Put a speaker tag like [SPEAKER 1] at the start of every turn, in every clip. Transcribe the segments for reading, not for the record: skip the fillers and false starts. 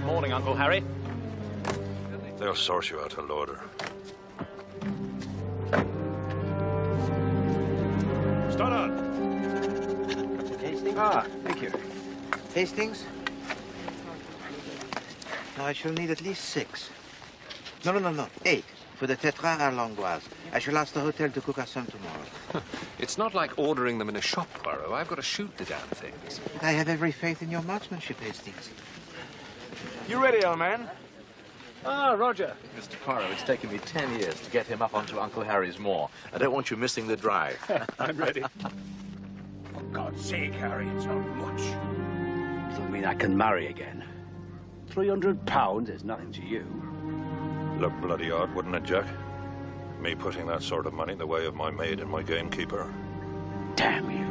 [SPEAKER 1] Morning, Uncle Harry.
[SPEAKER 2] They'll sort you out a loader. Start on.
[SPEAKER 3] Hastings? Ah, thank you. Hastings? Now, I shall need at least 6. No, 8. For the Tetra à l'Angoisse. I shall ask the hotel to cook us some tomorrow.
[SPEAKER 4] It's not like ordering them in a shop, Poirot. I've got to shoot the damn things.
[SPEAKER 3] I have every faith in your marksmanship, Hastings.
[SPEAKER 5] You ready, old man?
[SPEAKER 1] Ah, Roger.
[SPEAKER 5] Mr. Poirot, it's taken me 10 years to get him up onto Uncle Harry's moor. I don't want you missing the drive.
[SPEAKER 1] I'm ready.
[SPEAKER 6] For God's sake, Harry, it's not much. Doesn't mean I can marry again. £300 is nothing to you.
[SPEAKER 2] Look bloody odd, wouldn't it, Jack? Me putting that sort of money in the way of my maid and my gamekeeper.
[SPEAKER 6] Damn you.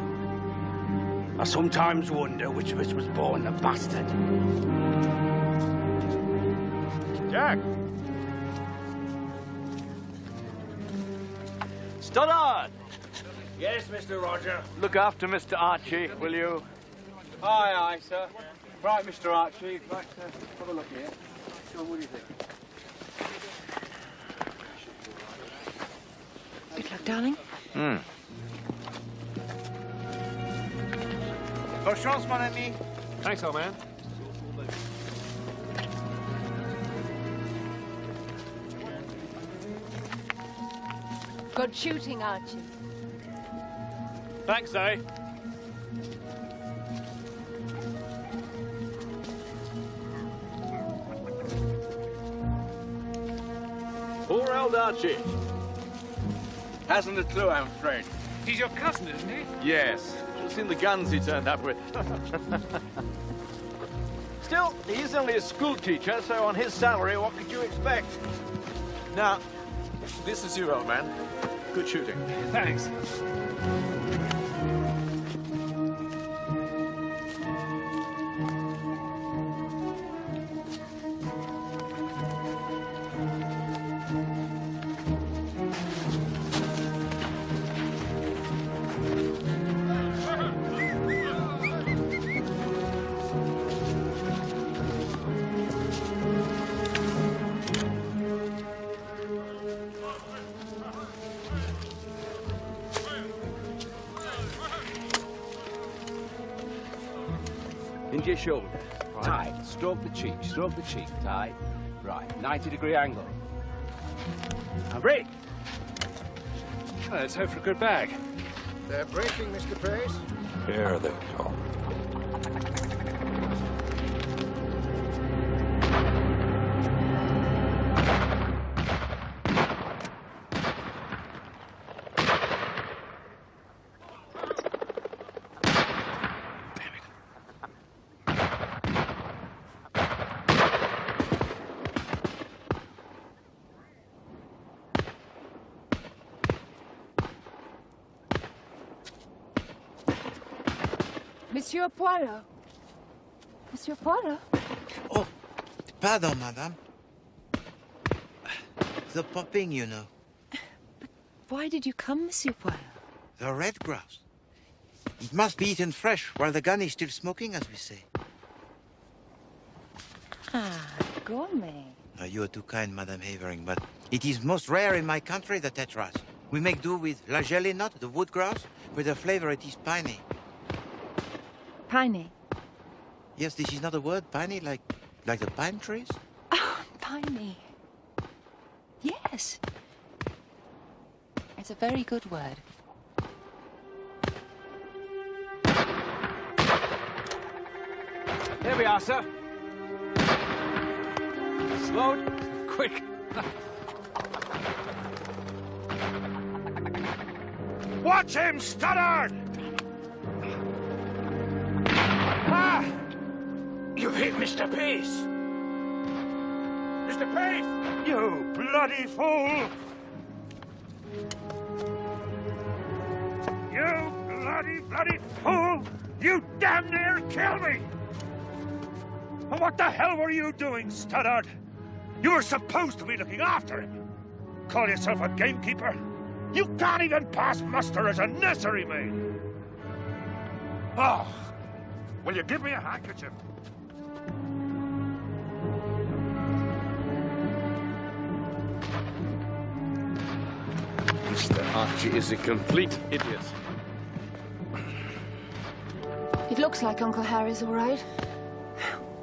[SPEAKER 6] I sometimes wonder which of us was born a bastard.
[SPEAKER 5] Jack! Stoddard!
[SPEAKER 6] Yes, Mr. Roger.
[SPEAKER 5] Look after Mr. Archie, will you?
[SPEAKER 7] Aye, aye, sir. Right, Mr. Archie. Right, have a look here. John, what do you think?
[SPEAKER 8] Good luck, darling.
[SPEAKER 3] Bonne chance, mon ami.
[SPEAKER 1] Thanks, old man.
[SPEAKER 8] Good shooting, Archie.
[SPEAKER 1] Thanks, Zoe.
[SPEAKER 5] Poor old Archie. Hasn't a clue, I'm afraid.
[SPEAKER 1] He's your cousin, isn't he?
[SPEAKER 5] Yes. Should have seen the guns he turned up with. Still, he's only a school teacher, so on his salary, what could you expect? Now, this is you, old man. Good shooting.
[SPEAKER 1] Thanks.
[SPEAKER 6] Into your shoulder. Right. Tight. Stroke the cheek. Tight. Right. 90-degree angle. Now break.
[SPEAKER 1] Well, let's hope for a good bag.
[SPEAKER 9] They're breaking, Mr. Pace.
[SPEAKER 2] Here they go.
[SPEAKER 8] Monsieur Poirot. Monsieur Poirot?
[SPEAKER 3] Oh, pardon, madame. the popping, you know.
[SPEAKER 8] But why did you come, Monsieur Poirot?
[SPEAKER 3] The red grouse. It must be eaten fresh while the gun is still smoking, as we say.
[SPEAKER 8] Ah, gourmet.
[SPEAKER 3] You are too kind, Madame Havering, but it is most rare in my country, the tetras. We make do with la gelée nut, the wood grouse. With the flavor, it is piney.
[SPEAKER 8] Piney?
[SPEAKER 3] Yes, this is not a word, piney, like the pine trees?
[SPEAKER 8] Oh, piney. Yes. It's a very good word.
[SPEAKER 6] Here we are, sir. Slowed. Quick.
[SPEAKER 2] Watch him, Stoddard! Ah!
[SPEAKER 10] You've hit Mr. Pace. Mr. Pace!
[SPEAKER 2] You bloody fool! You bloody fool! You damn near killed me! And what the hell were you doing, Stoddard? You were supposed to be looking after him. Call yourself a gamekeeper? You can't even pass muster as a nursery maid. Oh, will you give me a handkerchief?
[SPEAKER 6] Mr. Archie is a complete idiot.
[SPEAKER 8] It looks like Uncle Harry's all right.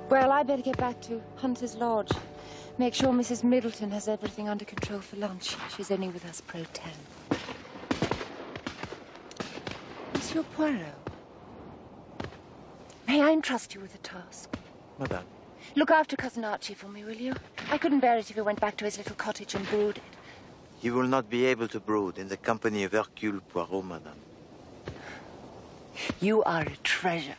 [SPEAKER 8] Well, I better get back to Hunter's Lodge. Make sure Mrs. Middleton has everything under control for lunch. She's only with us pro tem. Monsieur Poirot, may I entrust you with a task?
[SPEAKER 3] Madame.
[SPEAKER 8] Look after Cousin Archie for me, will you? I couldn't bear it if he went back to his little cottage and brooded.
[SPEAKER 3] You will not be able to brood in the company of Hercule Poirot, Madame.
[SPEAKER 8] You are a treasure.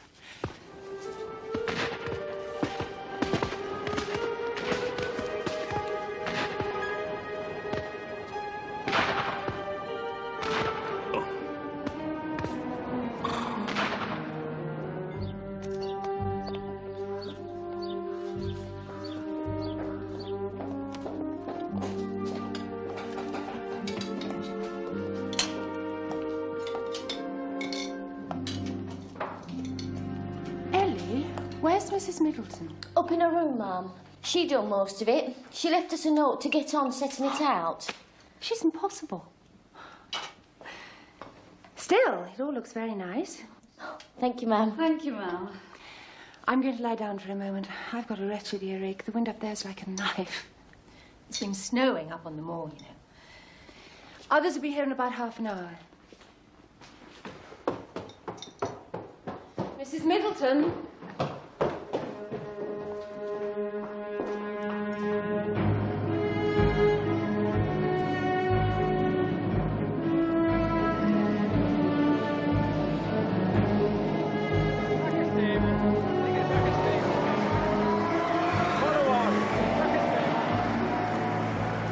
[SPEAKER 8] Where's Mrs. Middleton?
[SPEAKER 11] Up in her room, Ma'am. She done most of it. She left us a note to get on setting it out.
[SPEAKER 8] She's impossible. Still, it all looks very nice.
[SPEAKER 11] Thank you, Ma'am.
[SPEAKER 8] Thank you, Ma'am. I'm going to lie down for a moment. I've got a wretched earache. The wind up there's like a knife. It's been snowing up on the moor, you know. Others will be here in about half an hour. Mrs. Middleton?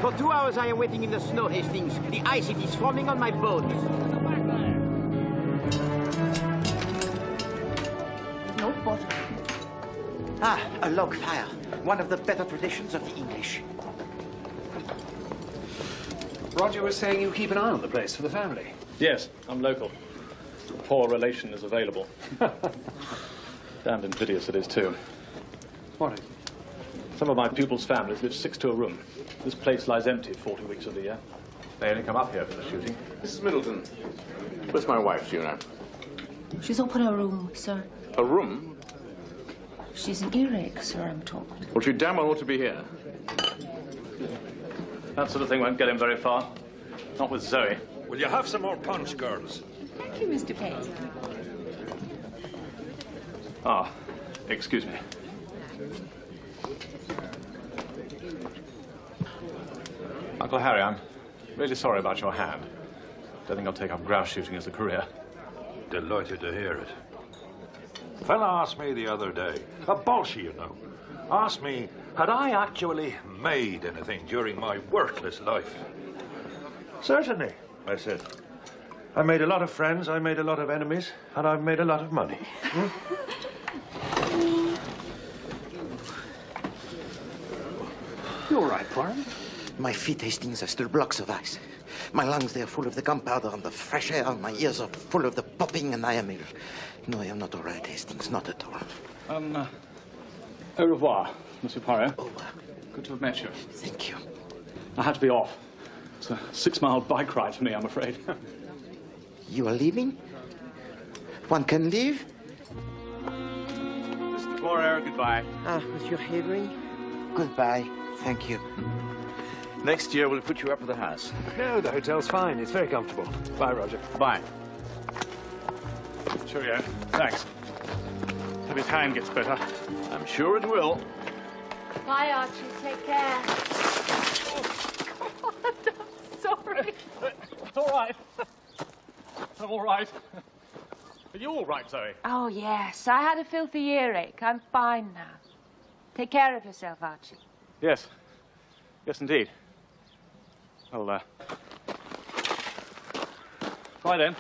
[SPEAKER 12] For 2 hours I am waiting in the snow, Hastings. The ice, it is forming on my bones.
[SPEAKER 8] No bottom.
[SPEAKER 3] Ah, a log fire. One of the better traditions of the English.
[SPEAKER 1] Roger was saying you keep an eye on the place for the family.
[SPEAKER 13] Yes, I'm local. A poor relation is available. Damned invidious it is, too.
[SPEAKER 1] What?
[SPEAKER 13] Some of my pupils' families live 6 to a room. This place lies empty 40 weeks of the year.
[SPEAKER 5] They only come up here for the shooting. Mrs. Middleton, where's my wife, do you know?
[SPEAKER 8] She's up in her room, sir.
[SPEAKER 5] A room?
[SPEAKER 8] She's an earache, sir, I'm told.
[SPEAKER 5] Well, she damn well ought to be here.
[SPEAKER 13] That sort of thing won't get him very far. Not with Zoe.
[SPEAKER 2] Will you have some more punch, girls?
[SPEAKER 8] Thank you, Mr. Pace.
[SPEAKER 13] Ah, excuse me. Uncle Harry, I'm really sorry about your hand. Don't think I'll take up grouse shooting as a career.
[SPEAKER 2] Delighted to hear it. A fella asked me the other day, a Bolshie, you know, asked me, had I actually made anything during my worthless life? Certainly, I said. I made a lot of friends, I made a lot of enemies, and I've made a lot of money.
[SPEAKER 1] You all right, Poirot?
[SPEAKER 3] My feet, Hastings, are still blocks of ice. My lungs, they are full of the gunpowder and the fresh air. My ears are full of the popping, and I am ill. No, I am not all right, Hastings, not at all.
[SPEAKER 13] Au revoir, Monsieur Poirot.
[SPEAKER 3] Au revoir.
[SPEAKER 13] Good to have met you.
[SPEAKER 3] Thank you.
[SPEAKER 13] I had to be off. It's a 6-mile bike ride for me, I'm afraid.
[SPEAKER 3] You are leaving? One can leave?
[SPEAKER 5] Mr. Poirot, goodbye.
[SPEAKER 12] Ah, Monsieur Havering.
[SPEAKER 3] Goodbye. Thank you.
[SPEAKER 5] Next year, we'll put you up at the house.
[SPEAKER 1] No, the hotel's fine. It's very comfortable. Bye, Roger.
[SPEAKER 5] Bye.
[SPEAKER 13] Cheerio. Thanks. Hope his hand gets better.
[SPEAKER 5] I'm sure it will.
[SPEAKER 11] Bye, Archie. Take care.
[SPEAKER 8] Oh, I'm sorry.
[SPEAKER 13] It's all right. I'm all right. Are you all right, Zoe?
[SPEAKER 8] Oh, yes. I had a filthy earache. I'm fine now. Take care of yourself, Archie.
[SPEAKER 13] Yes. Yes, indeed. Well, bye then.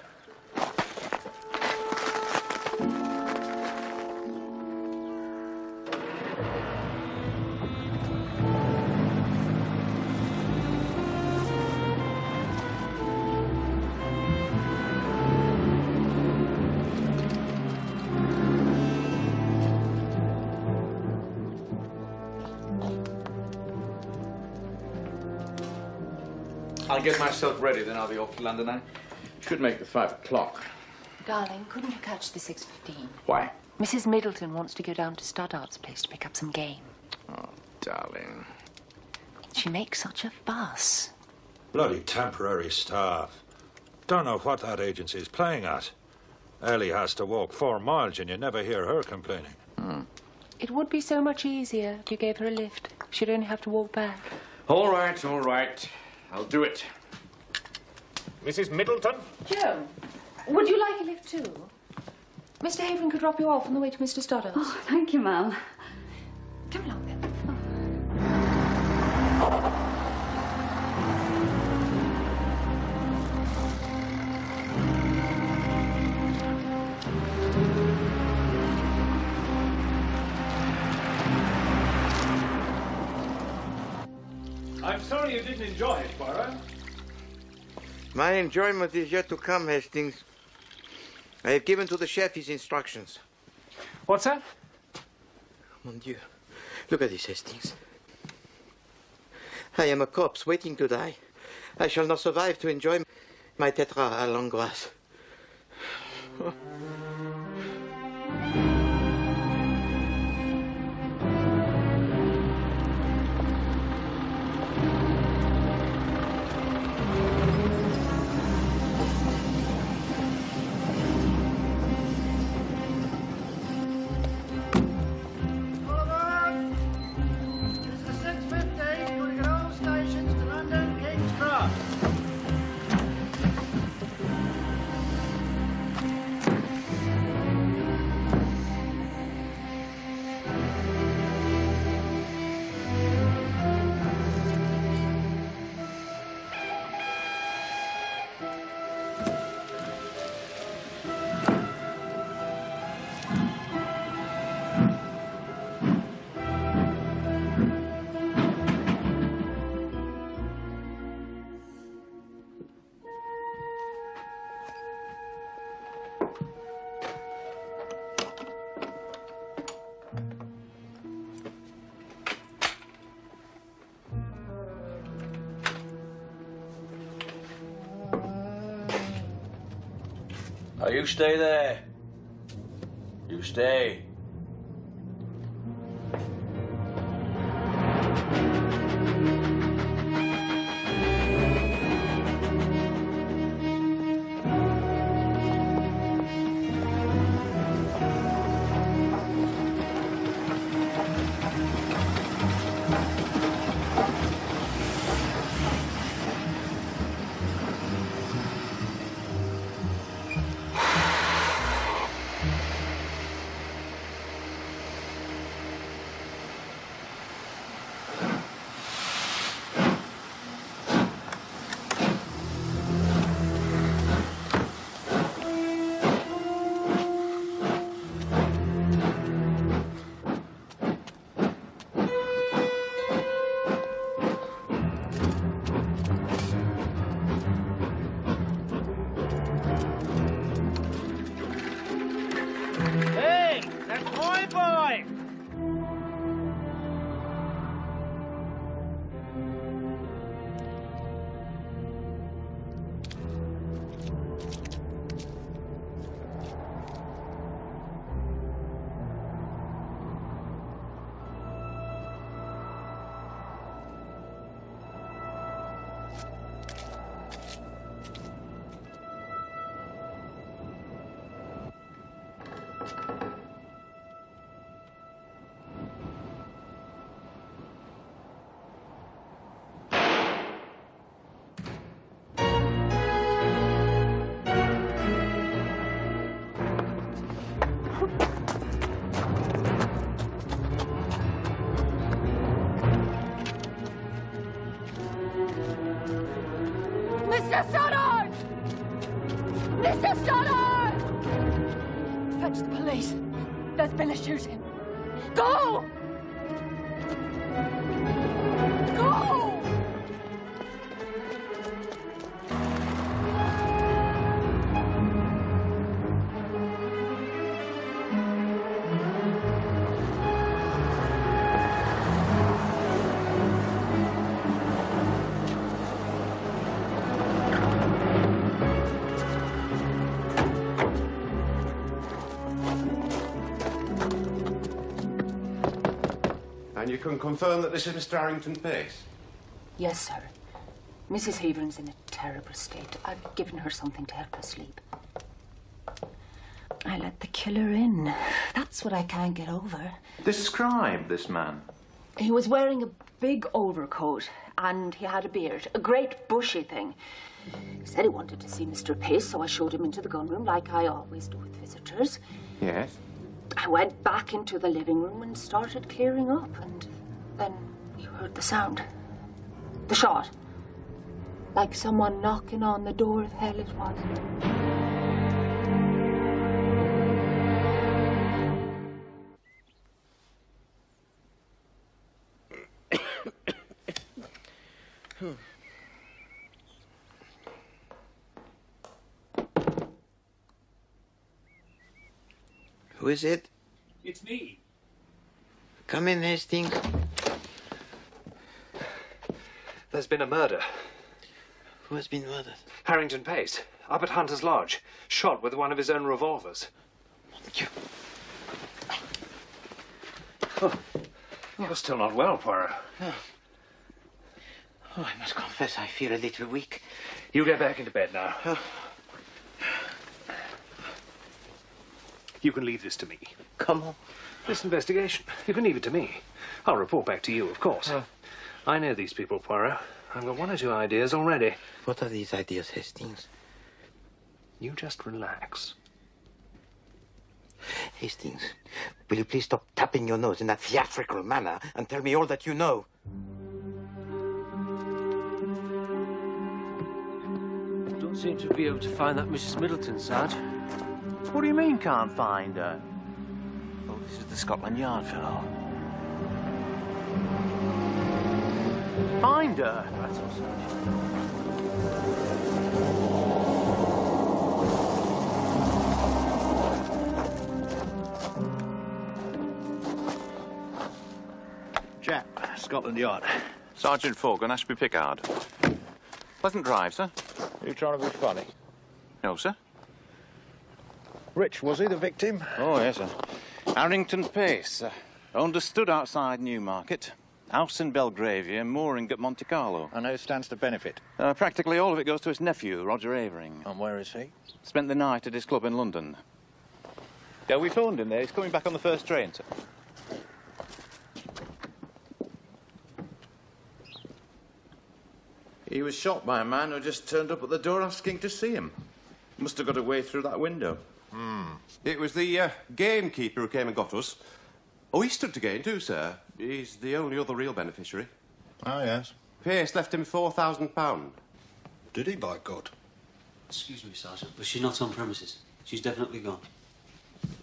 [SPEAKER 4] I'll get myself ready, then I'll be off to London. I should make the 5 o'clock.
[SPEAKER 8] Darling, couldn't you catch the 6:15?
[SPEAKER 4] Why?
[SPEAKER 8] Mrs. Middleton wants to go down to Stoddart's place to pick up some game.
[SPEAKER 4] Oh, darling.
[SPEAKER 8] She makes such a fuss.
[SPEAKER 2] Bloody temporary staff. Don't know what that agency's playing at. Ellie has to walk 4 miles and you never hear her complaining.
[SPEAKER 8] It would be so much easier if you gave her a lift. She'd only have to walk back.
[SPEAKER 4] All right, all right. I'll do it.
[SPEAKER 1] Mrs. Middleton?
[SPEAKER 8] Joe, would you like a lift too? Mr. Havering could drop you off on the way to Mr. Stoddart's.
[SPEAKER 14] Oh, thank you, ma'am.
[SPEAKER 8] Come along then.
[SPEAKER 13] I'm sorry you didn't enjoy it, Poirot.
[SPEAKER 3] My enjoyment is yet to come, Hastings. I have given to the chef his instructions.
[SPEAKER 1] What's that?
[SPEAKER 3] Mon Dieu. Look at this, Hastings. I am a corpse waiting to die. I shall not survive to enjoy my tetra à l'angoisse. Oh.
[SPEAKER 6] Now you stay there. You stay.
[SPEAKER 8] Mr. Stoddard! Mr. Stoddard! Fetch the police. There's been a shooting. Go! Go!
[SPEAKER 14] And you can confirm that this is Mr. Harrington Pace?
[SPEAKER 8] Yes, sir. Mrs. Haveron's in a terrible state. I've given her something to help her sleep. I let the killer in. That's what I can't get over.
[SPEAKER 4] Describe this man.
[SPEAKER 8] He was wearing a big overcoat and he had a beard, a great bushy thing. He said he wanted to see Mr. Pace, so I showed him into the gun room like I always do with visitors.
[SPEAKER 14] Yes.
[SPEAKER 8] I went back into the living room and started clearing up, and then we heard the sound. The shot. Like someone knocking on the door of hell it was.
[SPEAKER 3] Who is it?
[SPEAKER 1] It's me.
[SPEAKER 3] Come in, Hastings.
[SPEAKER 1] There's been a murder.
[SPEAKER 3] Who has been murdered?
[SPEAKER 1] Harrington Pace, up at Hunter's Lodge, shot with one of his own revolvers. Oh, you're still not well, Poirot.
[SPEAKER 3] Oh, I must confess I feel a little weak.
[SPEAKER 1] You get back into bed now. You can leave this to me.
[SPEAKER 3] Come on.
[SPEAKER 1] This investigation, you can leave it to me. I'll report back to you, of course. I know these people, Poirot. I've got one or two ideas already.
[SPEAKER 3] What are these ideas, Hastings?
[SPEAKER 1] You just relax.
[SPEAKER 3] Hastings, will you please stop tapping your nose in that theatrical manner and tell me all that you know?
[SPEAKER 6] Don't seem to be able to find that Mrs. Middleton, Sarge.
[SPEAKER 12] What do you mean, can't find her? Oh, this is the Scotland Yard fellow. Find her? That's all,
[SPEAKER 5] Jack, Scotland Yard.
[SPEAKER 4] Sergeant Fogan, Ashby Pickard. Pleasant drive, sir.
[SPEAKER 5] You trying to be funny?
[SPEAKER 4] No, sir.
[SPEAKER 5] Rich, was he the victim?
[SPEAKER 15] Oh, yes, sir. Harrington Pace. Owned a stud outside Newmarket. House in Belgravia, mooring at Monte Carlo.
[SPEAKER 5] And who stands to benefit?
[SPEAKER 15] Practically all of it goes to his nephew, Roger Havering.
[SPEAKER 5] And where is he?
[SPEAKER 15] Spent the night at his club in London.
[SPEAKER 13] Yeah, we phoned him there. He's coming back on the first train, sir.
[SPEAKER 4] He was shot by a man who just turned up at the door asking to see him. Must have got away through that window.
[SPEAKER 14] It was the gamekeeper who came and got us. Oh, he stood to gain too, sir. He's the only other real beneficiary.
[SPEAKER 9] Oh, yes.
[SPEAKER 14] Pace left him £4,000.
[SPEAKER 9] Did he, by God?
[SPEAKER 16] Excuse me, Sergeant, but she's not on premises. She's definitely gone.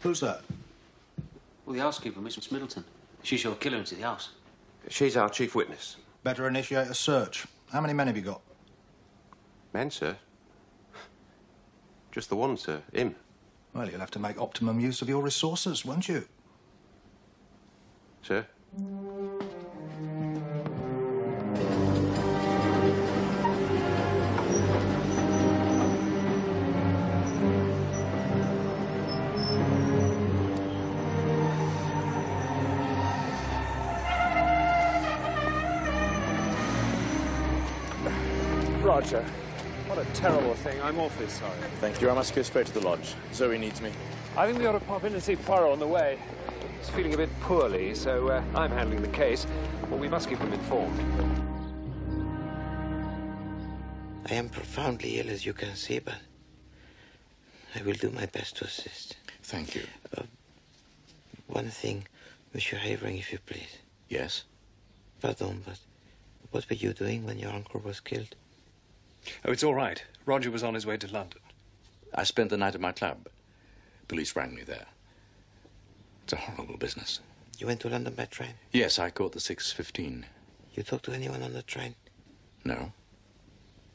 [SPEAKER 9] Who's that?
[SPEAKER 16] Well, the housekeeper, Miss Middleton. She showed killer into the house.
[SPEAKER 14] She's our chief witness.
[SPEAKER 9] Better initiate a search. How many men have you got?
[SPEAKER 14] Men, sir? Just the one, sir. Him.
[SPEAKER 9] Well, you'll have to make optimum use of your resources, won't you?
[SPEAKER 14] Sir?
[SPEAKER 5] Roger. What a terrible thing. I'm awfully sorry.
[SPEAKER 13] Thank you. I must go straight to the lodge. Zoe needs me.
[SPEAKER 1] I think we ought to pop in and see Poirot on the way. He's feeling a bit poorly, so I'm handling the case. Well, we must keep him informed.
[SPEAKER 3] I am profoundly ill, as you can see, but I will do my best to assist.
[SPEAKER 9] Thank you.
[SPEAKER 3] One thing, Monsieur Havering, if you please.
[SPEAKER 9] Yes?
[SPEAKER 3] Pardon, but what were you doing when your uncle was killed?
[SPEAKER 1] Oh, it's all right. Roger was on his way to London.
[SPEAKER 17] I spent the night at my club. Police rang me there. It's a horrible business.
[SPEAKER 3] You went to London by train?
[SPEAKER 17] Yes, I caught the 6:15.
[SPEAKER 3] You talked to anyone on the train?
[SPEAKER 17] No.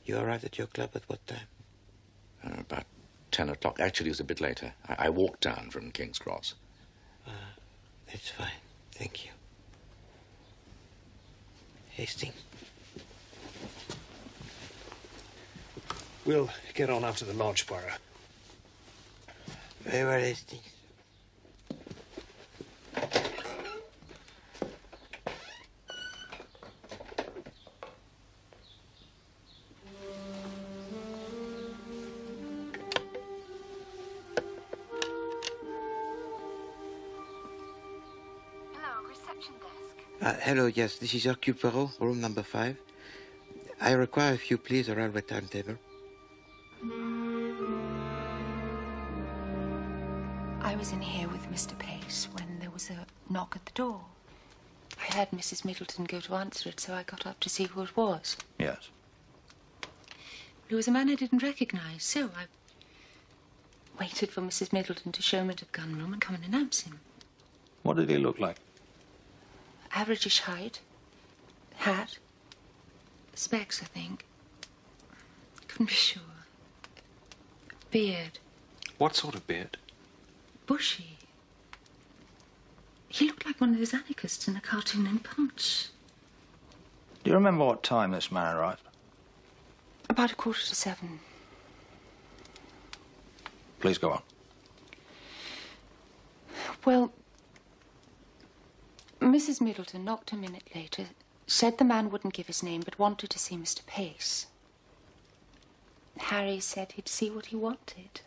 [SPEAKER 3] You arrived at your club at what time?
[SPEAKER 17] About 10 o'clock. Actually, it was a bit later. I walked down from King's Cross.
[SPEAKER 3] That's fine. Thank you. Hastings?
[SPEAKER 1] We'll get on after the lodge, Poirot.
[SPEAKER 3] Very well, Hastings. Hello, yes, this is Hercule Poirot, room number 5. I require, if you please, a railway timetable.
[SPEAKER 8] I was in here with Mr. Pace when there was a knock at the door. I heard Mrs. Middleton go to answer it, so I got up to see who it was.
[SPEAKER 9] Yes.
[SPEAKER 8] It was a man I didn't recognize, so I waited for Mrs. Middleton to show me to the gun room and come and announce him.
[SPEAKER 9] What did he look like?
[SPEAKER 8] Average-ish height, hat, specs, I think. Couldn't be sure. Beard.
[SPEAKER 1] What sort of beard?
[SPEAKER 8] Bushy. He looked like one of those anarchists in a cartoon in Punch.
[SPEAKER 9] Do you remember what time this man arrived?
[SPEAKER 8] About 7:15.
[SPEAKER 9] Please go on.
[SPEAKER 8] Well, Mrs. Middleton knocked a minute later, said the man wouldn't give his name but wanted to see Mr. Pace. Harry said he'd see what he wanted.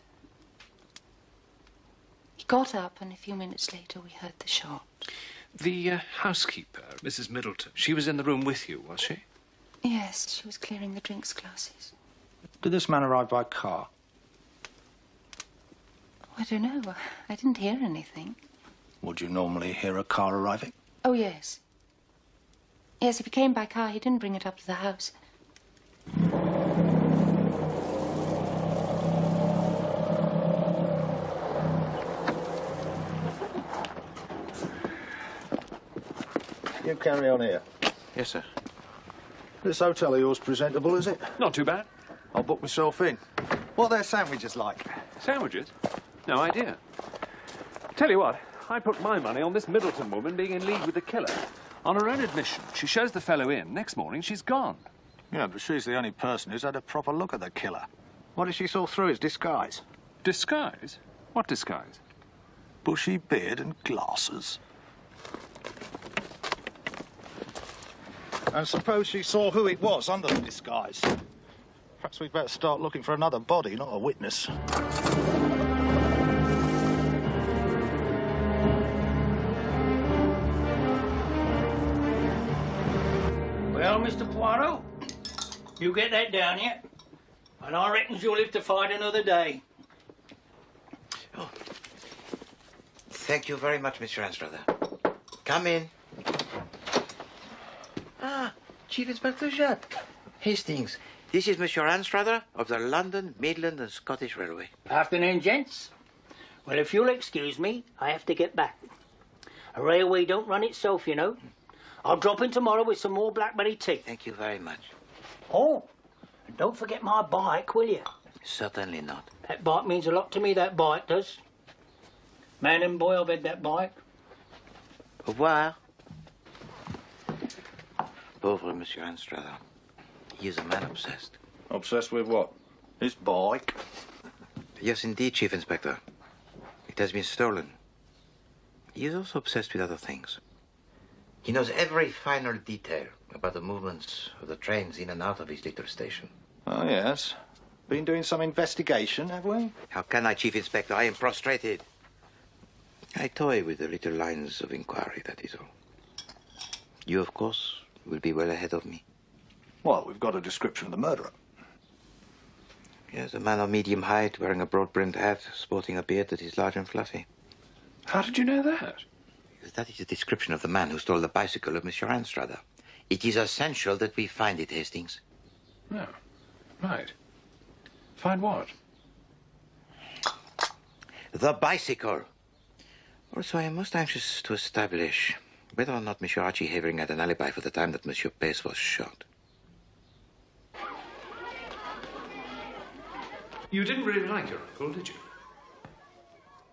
[SPEAKER 8] He got up and a few minutes later we heard the shot.
[SPEAKER 1] The housekeeper, Mrs. Middleton, she was in the room with you, was she?
[SPEAKER 8] Yes, she was clearing the drinks glasses.
[SPEAKER 9] Did this man arrive by car?
[SPEAKER 8] I don't know. I didn't hear anything.
[SPEAKER 9] Would you normally hear a car arriving?
[SPEAKER 8] Oh, yes. Yes, if he came by car, he didn't bring it up to the house.
[SPEAKER 9] You carry on here.
[SPEAKER 15] Yes, sir.
[SPEAKER 9] This hotel of yours presentable, is it?
[SPEAKER 1] Not too bad.
[SPEAKER 9] I'll book myself in. What are their sandwiches like?
[SPEAKER 1] Sandwiches? No idea. Tell you what, I put my money on this Middleton woman being in league with the killer. On her own admission, she shows the fellow in. Next morning, she's gone.
[SPEAKER 9] Yeah, but she's the only person who's had a proper look at the killer. What if she saw through his disguise?
[SPEAKER 1] Disguise? What disguise?
[SPEAKER 9] Bushy beard and glasses. And suppose she saw who it was under the disguise. Perhaps we'd better start looking for another body, not a witness.
[SPEAKER 10] Well, Mr. Poirot, you get that down yet? And I reckon you'll live to fight another day.
[SPEAKER 3] Oh. Thank you very much, Mr. Anstruther. Come in. Ah, Chief Inspector Judd. Hastings, this is Monsieur Anstruther of the London, Midland and Scottish Railway.
[SPEAKER 10] Afternoon, gents. Well, if you'll excuse me, I have to get back. A railway don't run itself, you know. I'll drop in tomorrow with some more blackberry tea.
[SPEAKER 3] Thank you very much.
[SPEAKER 10] Oh, and don't forget my bike, will you?
[SPEAKER 3] Certainly not.
[SPEAKER 10] That bike means a lot to me, that bike does. Man and boy, I've had that bike.
[SPEAKER 3] Au revoir. Pauvre Monsieur Anstruther. He is a man obsessed.
[SPEAKER 9] Obsessed with what? His bike?
[SPEAKER 3] Yes, indeed, Chief Inspector. It has been stolen. He is also obsessed with other things. He knows every final detail about the movements of the trains in and out of his little station.
[SPEAKER 9] Oh, yes. Been doing some investigation, have we?
[SPEAKER 3] How can I, Chief Inspector? I am prostrated. I toy with the little lines of inquiry, that is all. You, of course, will be well ahead of me.
[SPEAKER 9] Well, we've got a description of the murderer.
[SPEAKER 3] Yes, a man of medium height, wearing a broad-brimmed hat, sporting a beard that is large and fluffy.
[SPEAKER 1] How did you know that?
[SPEAKER 3] Because that is the description of the man who stole the bicycle of Monsieur Anstruther. It is essential that we find it, Hastings.
[SPEAKER 1] No. Right. Find what?
[SPEAKER 3] The bicycle. Also, I am most anxious to establish whether or not Monsieur Archie Havering had an alibi for the time that Monsieur Pace was shot.
[SPEAKER 1] You didn't really like your uncle, did you?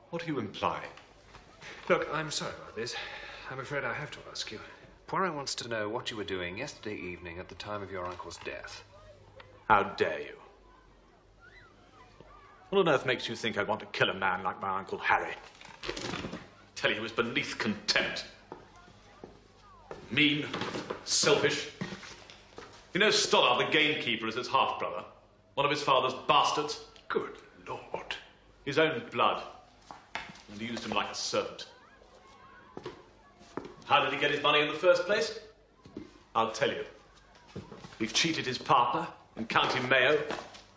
[SPEAKER 2] What do you imply?
[SPEAKER 1] Look, I'm sorry about this. I'm afraid I have to ask you. Poirot wants to know what you were doing yesterday evening at the time of your uncle's death.
[SPEAKER 2] How dare you? What on earth makes you think I'd want to kill a man like my Uncle Harry? Tell you he was beneath contempt. Mean, selfish. You know Stoddard, the gamekeeper, is his half-brother. One of his father's bastards.
[SPEAKER 1] Good Lord.
[SPEAKER 2] His own blood. And he used him like a servant. How did he get his money in the first place? I'll tell you. He cheated his partner in County Mayo,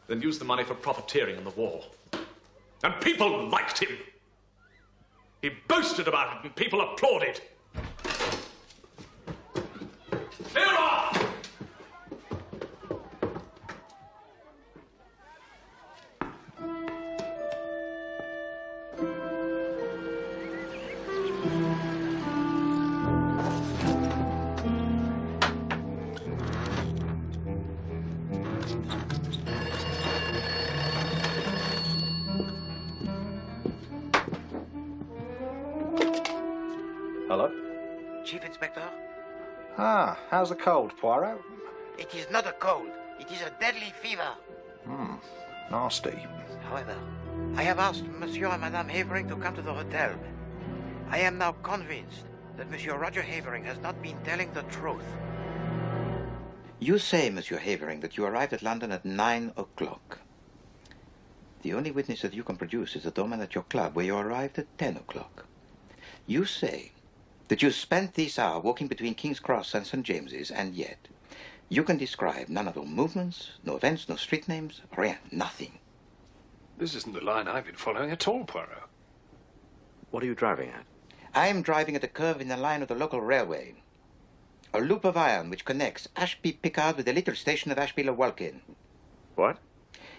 [SPEAKER 2] then used the money for profiteering in the war. And people liked him. He boasted about it and people applauded. Here are!
[SPEAKER 9] Hello?
[SPEAKER 3] Chief Inspector?
[SPEAKER 9] Ah, how's the cold, Poirot?
[SPEAKER 3] It is not a cold. It is a deadly fever.
[SPEAKER 9] Nasty.
[SPEAKER 3] However, I have asked Monsieur and Madame Havering to come to the hotel. I am now convinced that Monsieur Roger Havering has not been telling the truth. You say, Monsieur Havering, that you arrived at London at 9 o'clock. The only witness that you can produce is the doorman at your club, where you arrived at 10 o'clock. You say that you spent this hour walking between King's Cross and St. James's, and yet you can describe none of your movements, no events, no street names, rien, nothing.
[SPEAKER 1] This isn't the line I've been following at all, Poirot.
[SPEAKER 3] What are you driving at? I am driving at a curve in the line of the local railway. A loop of iron which connects Ashby-Pickard with the little station of Ashby-le-Walkin.
[SPEAKER 14] What?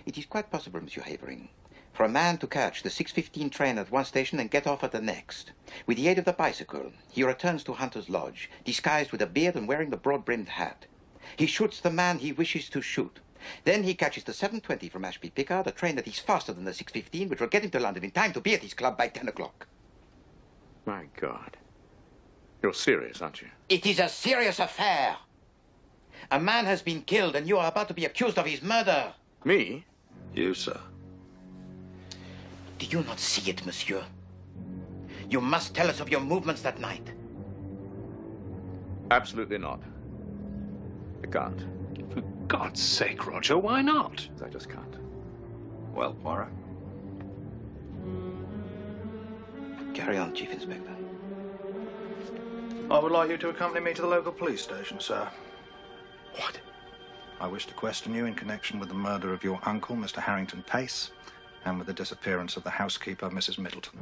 [SPEAKER 3] It is quite possible, Monsieur Havering, for a man to catch the 6:15 train at one station and get off at the next. With the aid of the bicycle, he returns to Hunter's Lodge, disguised with a beard and wearing the broad-brimmed hat. He shoots the man he wishes to shoot. Then he catches the 7:20 from Ashby-Pickard, a train that is faster than the 6:15, which will get him to London in time to be at his club by 10 o'clock.
[SPEAKER 17] My God. You're serious, aren't you?
[SPEAKER 3] It is a serious affair. A man has been killed, and you are about to be accused of his murder.
[SPEAKER 17] Me?
[SPEAKER 9] You, sir.
[SPEAKER 3] Do you not see it, monsieur? You must tell us of your movements that night.
[SPEAKER 17] Absolutely not. I can't.
[SPEAKER 1] For God's sake, Roger, why not?
[SPEAKER 17] I just can't.
[SPEAKER 9] Well, Poirot.
[SPEAKER 3] Carry on, Chief Inspector.
[SPEAKER 9] I would like you to accompany me to the local police station, sir.
[SPEAKER 3] What?
[SPEAKER 9] I wish to question you in connection with the murder of your uncle, Mr. Harrington Pace, and with the disappearance of the housekeeper, Mrs. Middleton.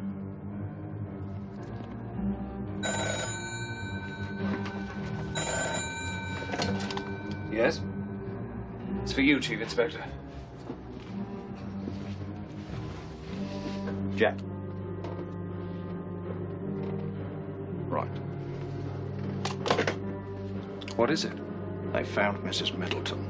[SPEAKER 1] Yes? It's for you, Chief Inspector.
[SPEAKER 9] Jack.
[SPEAKER 1] Right. What is it?
[SPEAKER 9] They found Mrs. Middleton.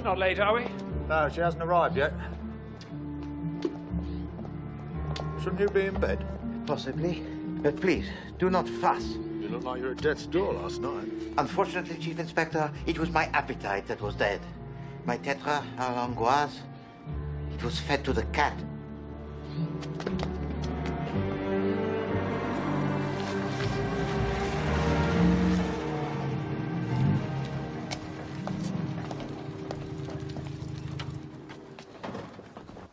[SPEAKER 1] Not late, are we?
[SPEAKER 9] No, she hasn't arrived yet. Shouldn't you be in bed?
[SPEAKER 3] Possibly. But please, do not fuss.
[SPEAKER 9] You looked like you were at death's door last night.
[SPEAKER 3] Unfortunately, Chief Inspector, it was my appetite that was dead. My tetra à l'angoisse, it was fed to the cat.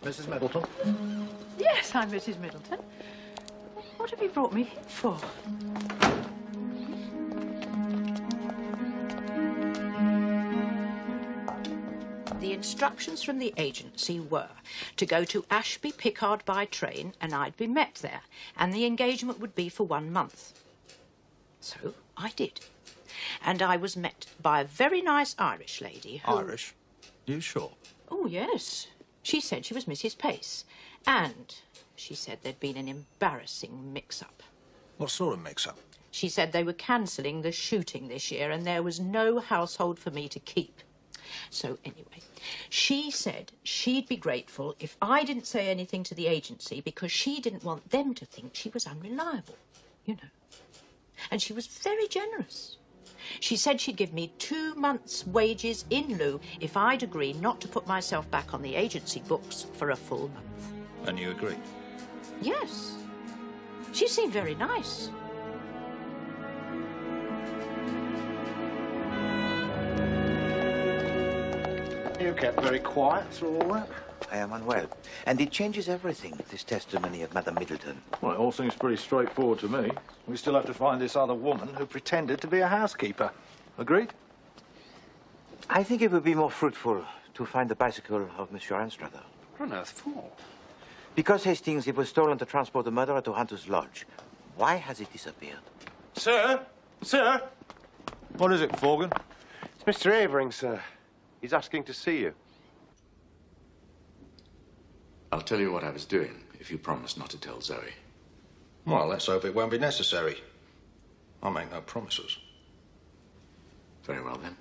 [SPEAKER 9] Mrs. Middleton?
[SPEAKER 18] Yes, I'm Mrs. Middleton. What have you brought me here for?
[SPEAKER 19] The instructions from the agency were to go to Ashby Pickard by train, and I'd be met there, and the engagement would be for 1 month. So I did. And I was met by a very nice Irish lady who...
[SPEAKER 9] Irish? You sure?
[SPEAKER 19] Oh, yes. She said she was Mrs. Pace. And she said there'd been an embarrassing mix-up.
[SPEAKER 9] What sort of mix-up?
[SPEAKER 19] She said they were cancelling the shooting this year and there was no household for me to keep. So anyway, she said she'd be grateful if I didn't say anything to the agency because she didn't want them to think she was unreliable, you know. And she was very generous. She said she'd give me 2 months' wages in lieu if I'd agree not to put myself back on the agency books for a full month.
[SPEAKER 9] And you agreed?
[SPEAKER 19] Yes. She seemed very nice.
[SPEAKER 9] You kept very quiet through all that.
[SPEAKER 3] I am unwell. And it changes everything, this testimony of Madame Middleton.
[SPEAKER 9] Well, it all seems pretty straightforward to me. We still have to find this other woman who pretended to be a housekeeper. Agreed?
[SPEAKER 3] I think it would be more fruitful to find the bicycle of Monsieur Anstruther.
[SPEAKER 1] What on earth for?
[SPEAKER 3] Because, Hastings, it was stolen to transport the murderer to Hunter's Lodge. Why has it disappeared?
[SPEAKER 14] Sir? Sir?
[SPEAKER 9] What is it, Forgan?
[SPEAKER 14] It's Mr. Avering, sir. He's asking to see you.
[SPEAKER 17] I'll tell you what I was doing if you promise not to tell Zoe.
[SPEAKER 9] Well, let's hope it won't be necessary. I'll make no promises.
[SPEAKER 17] Very well, then.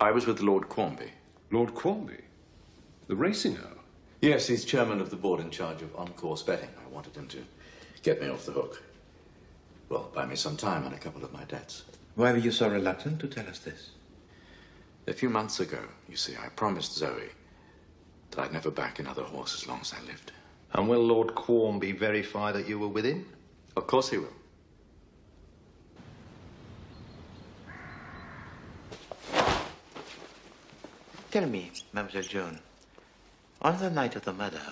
[SPEAKER 17] I was with Lord Quarmby.
[SPEAKER 1] Lord Quarmby? The racing earl?
[SPEAKER 17] Yes, he's chairman of the board in charge of on-course betting. I wanted him to get me off the hook. Well, buy me some time on a couple of my debts.
[SPEAKER 3] Why were you so reluctant to tell us this?
[SPEAKER 17] A few months ago, you see, I promised Zoe that I'd never back another horse as long as I lived.
[SPEAKER 9] And will Lord Quarmby verify that you were with him?
[SPEAKER 17] Of course he will.
[SPEAKER 3] Tell me, Mademoiselle Joan, on the night of the murder,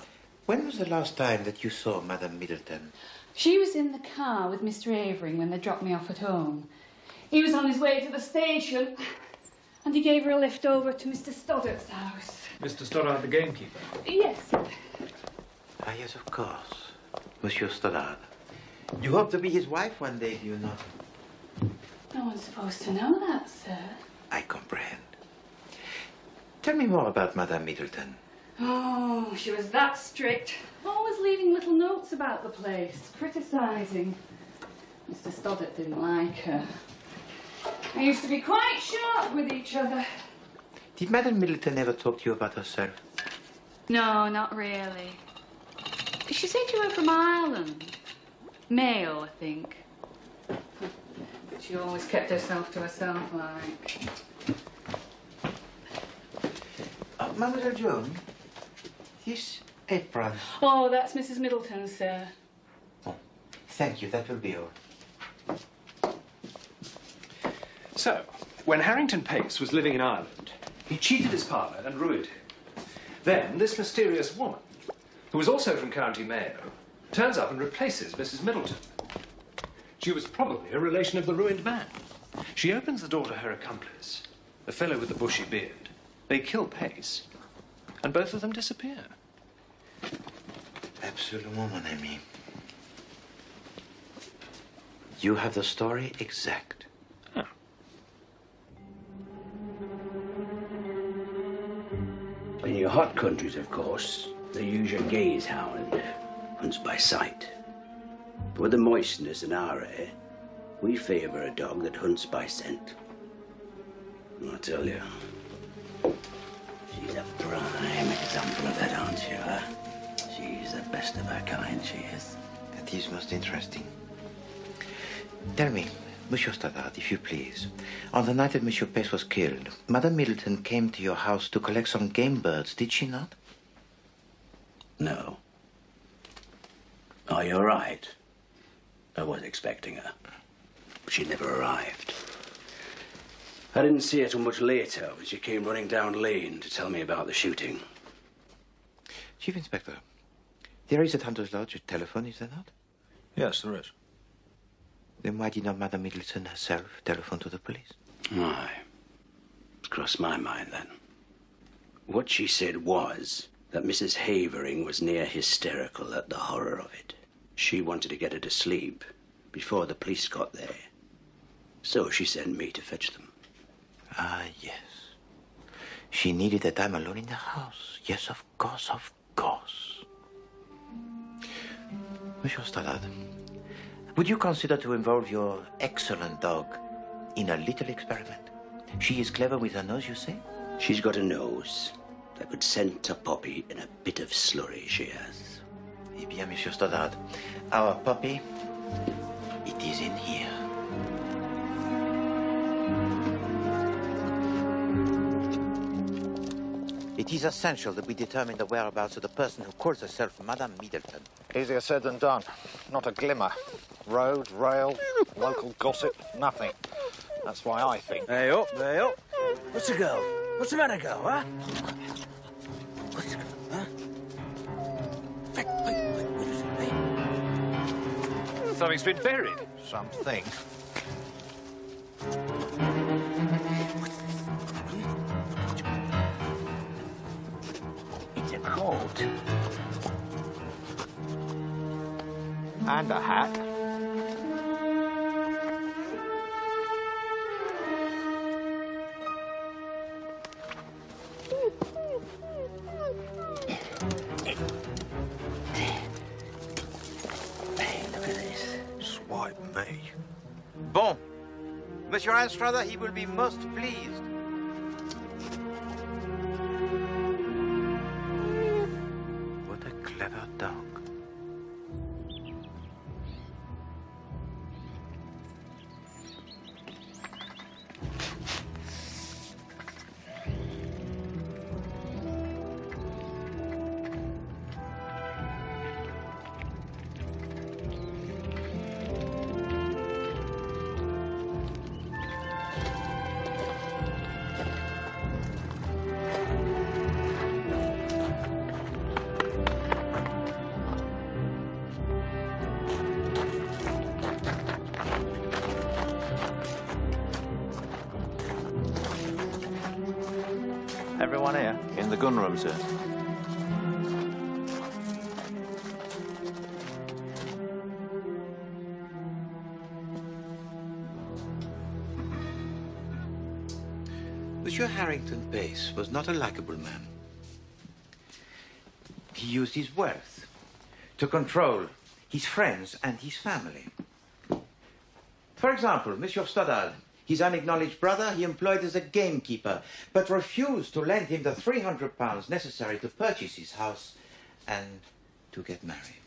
[SPEAKER 3] when was the last time that you saw Madame Middleton?
[SPEAKER 20] She was in the car with Mr. Avering when they dropped me off at home. He was on his way to the station, and he gave her a lift over to Mr. Stoddart's house.
[SPEAKER 13] Mr. Stoddart, the gamekeeper?
[SPEAKER 20] Yes.
[SPEAKER 3] Ah, yes, of course. Monsieur Stoddart. You hope to be his wife one day, do you not?
[SPEAKER 20] No one's supposed to know that, sir.
[SPEAKER 3] I comprehend. Tell me more about Madame Middleton.
[SPEAKER 20] Oh, she was that strict. Always leaving little notes about the place, criticising. Mr. Stoddart didn't like her. They used to be quite sharp with each other.
[SPEAKER 3] Did Madame Middleton ever talk to you about herself?
[SPEAKER 20] No, not really. She said you were from Ireland. Mayo, I think. But she always kept herself to herself, like.
[SPEAKER 3] Mademoiselle Joan, this apron.
[SPEAKER 20] Oh, that's Mrs. Middleton, sir.
[SPEAKER 3] Oh, thank you. That will be all.
[SPEAKER 1] So, when Harrington Pace was living in Ireland, he cheated his partner and ruined him. Then, this mysterious woman, who was also from County Mayo, turns up and replaces Mrs. Middleton. She was probably a relation of the ruined man. She opens the door to her accomplice, the fellow with the bushy beard. They kill Pace, and both of them disappear.
[SPEAKER 3] Absolument, mon ami. You have the story exact.
[SPEAKER 1] Oh.
[SPEAKER 6] In your hot countries, of course, they use your gaze hound, hunts by sight. But with the moistness in our air, we favour a dog that hunts by scent. And I tell you, she's a prime example of that, aren't she, huh? She's the best of her kind, she is.
[SPEAKER 3] That is most interesting. Tell me, Monsieur Stoddart, if you please, on the night that Monsieur Pace was killed, Madame Middleton came to your house to collect some game birds, did she not?
[SPEAKER 6] No. Oh, you're right. I was expecting her. But she never arrived. I didn't see her till much later when she came running down lane to tell me about the shooting.
[SPEAKER 3] Chief Inspector, There is at Hunter's Lodge a telephone, is there not?
[SPEAKER 9] Yes, there is.
[SPEAKER 3] Then why did not Madame Middleton herself telephone to the police?
[SPEAKER 6] Aye. It's crossed my mind then. What she said was that Mrs. Havering was near hysterical at the horror of it. She wanted to get her to sleep before the police got there. So she sent me to fetch them.
[SPEAKER 3] Ah, yes. She needed the time alone in the house. Yes, of course, of course. Monsieur Stoddard, would you consider to involve your excellent dog in a little experiment? She is clever with her nose, you say?
[SPEAKER 6] She's got a nose that could scent a puppy in a bit of slurry, she has.
[SPEAKER 3] Eh bien, Monsieur Stoddard, our puppy, it is in here. It is essential that we determine the whereabouts of the person who calls herself Madame Middleton.
[SPEAKER 9] Easier said than done. Not a glimmer. Road, rail, local gossip, nothing. That's why I think...
[SPEAKER 12] Hey up, hey up. What's the girl? What's the matter, girl, huh? What's the girl, huh? Wait.
[SPEAKER 1] Something's been buried.
[SPEAKER 9] Something.
[SPEAKER 12] It's a coat.
[SPEAKER 9] And a hat.
[SPEAKER 3] Swipe me. Bon. Monsieur Anstruther, he will be most pleased. What a clever dog.
[SPEAKER 15] Everyone here? In the gun room, sir.
[SPEAKER 3] Monsieur Harrington Pace was not a likable man. He used his wealth to control his friends and his family. For example, Monsieur Stoddard, his unacknowledged brother, he employed as a gamekeeper, but refused to lend him the £300 necessary to purchase his house and to get married.